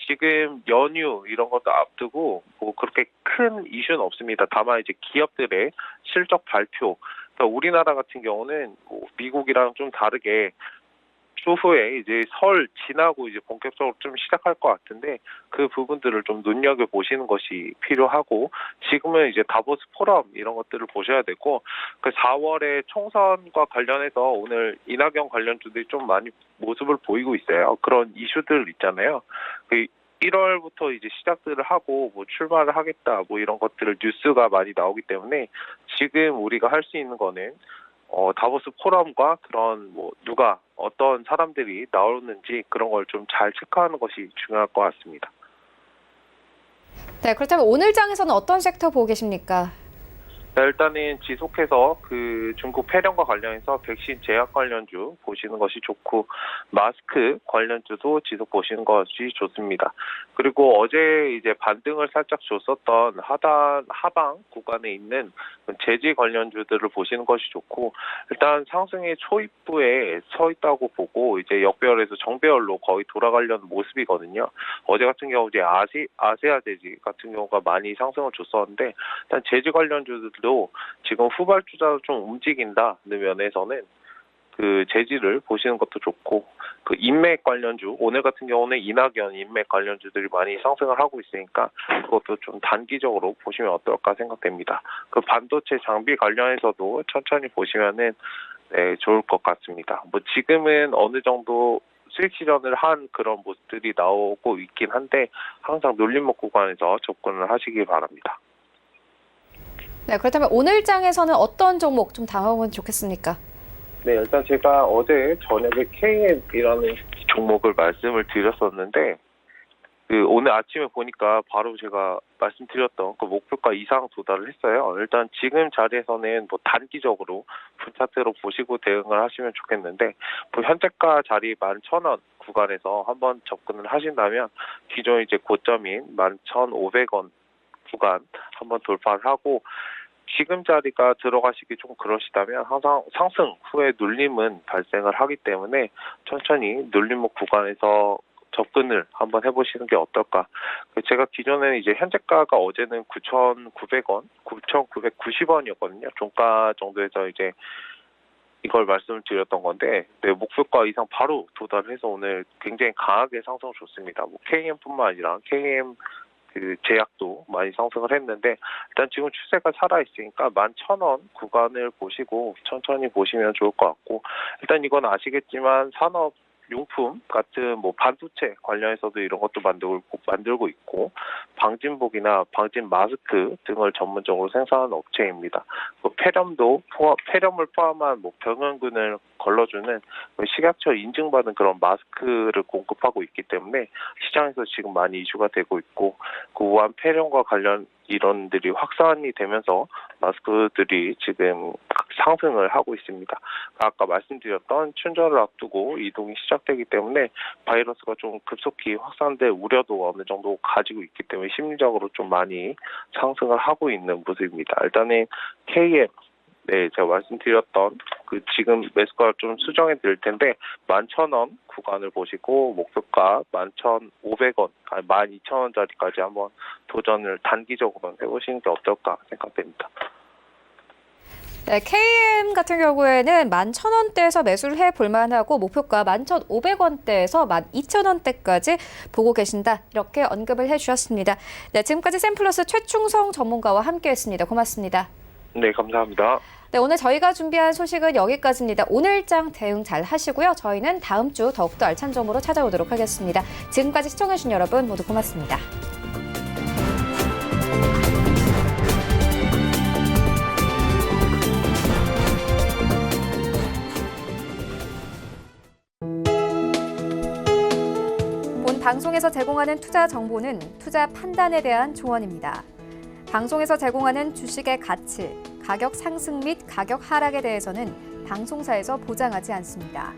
지금 연휴 이런 것도 앞두고 뭐 그렇게 큰 이슈는 없습니다. 다만 이제 기업들의 실적 발표. 그러니까 우리나라 같은 경우는 뭐 미국이랑 좀 다르게 추후에 이제 설 지나고 이제 본격적으로 좀 시작할 것 같은데 그 부분들을 좀 눈여겨 보시는 것이 필요하고 지금은 이제 다보스 포럼 이런 것들을 보셔야 되고 그 4월에 총선과 관련해서 오늘 이낙연 관련주들이 좀 많이 모습을 보이고 있어요. 그런 이슈들 있잖아요. 그 1월부터 이제 시작들을 하고 뭐 출마를 하겠다 뭐 이런 것들을 뉴스가 많이 나오기 때문에 지금 우리가 할 수 있는 거는 다보스 포럼과 그런 뭐 누가 어떤 사람들이 나오는지 그런 걸 좀 잘 체크하는 것이 중요할 것 같습니다. 네, 그렇다면 오늘 장에서는 어떤 섹터 보고 계십니까? 자, 일단은 지속해서 그 중국 폐렴과 관련해서 백신 제약 관련주 보시는 것이 좋고 마스크 관련주도 지속 보시는 것이 좋습니다. 그리고 어제 이제 반등을 살짝 줬었던 하방 구간에 있는 재지 관련주들을 보시는 것이 좋고 일단 상승의 초입부에 서 있다고 보고 이제 역배열에서 정배열로 거의 돌아가려는 모습이거든요. 어제 같은 경우 이제 아세아 재지 같은 경우가 많이 상승을 줬었는데 일단 재지 관련주들도 지금 후발주자로 좀 움직인다는 면에서는 그 재지를 보시는 것도 좋고 그 인맥 관련주 오늘 같은 경우는 이낙연 인맥 관련주들이 많이 상승을 하고 있으니까 그것도 좀 단기적으로 보시면 어떨까 생각됩니다. 그 반도체 장비 관련해서도 천천히 보시면은 네, 좋을 것 같습니다. 뭐 지금은 어느 정도 수익 실현을 한 그런 모습들이 나오고 있긴 한데 항상 눌림목 구간에서 접근을 하시기 바랍니다. 네, 그렇다면 오늘 장에서는 어떤 종목 좀 담아보면 좋겠습니까? 네, 일단 제가 어제 저녁에 KM이라는 종목을 말씀을 드렸었는데 그 오늘 아침에 보니까 바로 제가 말씀드렸던 그 목표가 이상 도달을 했어요. 일단 지금 자리에서는 뭐 단기적으로 분차트로 보시고 대응을 하시면 좋겠는데 뭐 현재가 자리 11,000원 구간에서 한번 접근을 하신다면 기존 이제 고점인 11,500원 구간 한번 돌파를 하고 지금 자리가 들어가시기 좀 그러시다면 항상 상승 후에 눌림은 발생을 하기 때문에 천천히 눌림목 구간에서 접근을 한번 해보시는 게 어떨까. 제가 기존에는 이제 현재가가 어제는 9,900원, 9,990원이었거든요. 종가 정도에서 이제 이걸 말씀을 드렸던 건데, 네, 목표가 이상 바로 도달해서 오늘 굉장히 강하게 상승을 줬습니다. 뭐 KM뿐만 아니라 KM 그 제약도 많이 상승을 했는데 일단 지금 추세가 살아있으니까 11,000원 구간을 보시고 천천히 보시면 좋을 것 같고 일단 이건 아시겠지만 산업용품 같은 뭐 반도체 관련해서도 이런 것도 만들고 있고 방진복이나 방진 마스크 등을 전문적으로 생산하는 업체입니다. 폐렴을 포함한 뭐 병원균을 걸러주는 식약처 인증받은 그런 마스크를 공급하고 있기 때문에 시장에서 지금 많이 이슈가 되고 있고 그 우한 폐렴과 관련 이론들이 확산이 되면서 마스크들이 지금 상승을 하고 있습니다. 아까 말씀드렸던 춘절을 앞두고 이동이 시작되기 때문에 바이러스가 좀 급속히 확산될 우려도 어느 정도 가지고 있기 때문에 심리적으로 좀 많이 상승을 하고 있는 모습입니다. 일단은 KM 네, 제가 말씀드렸던 그 지금 매수가 좀 수정해 드릴 텐데 11,000원 구간을 보시고 목표가 11,500원, 12,000원짜리까지 한번 도전을 단기적으로 해보시는 게 어떨까 생각됩니다. 네, KM 같은 경우에는 11,000원대에서 매수를 해볼 만하고 목표가 11,500원대에서 12,000원대까지 보고 계신다. 이렇게 언급을 해주셨습니다. 네, 지금까지 샘플러스 최충성 전문가와 함께했습니다. 고맙습니다. 네, 감사합니다. 네, 오늘 저희가 준비한 소식은 여기까지입니다. 오늘장 대응 잘 하시고요. 저희는 다음 주 더욱더 알찬 점으로 찾아오도록 하겠습니다. 지금까지 시청해주신 여러분 모두 고맙습니다. 본 방송에서 제공하는 투자 정보는 투자 판단에 대한 조언입니다. 방송에서 제공하는 주식의 가치, 가격 상승 및 가격 하락에 대해서는 방송사에서 보장하지 않습니다.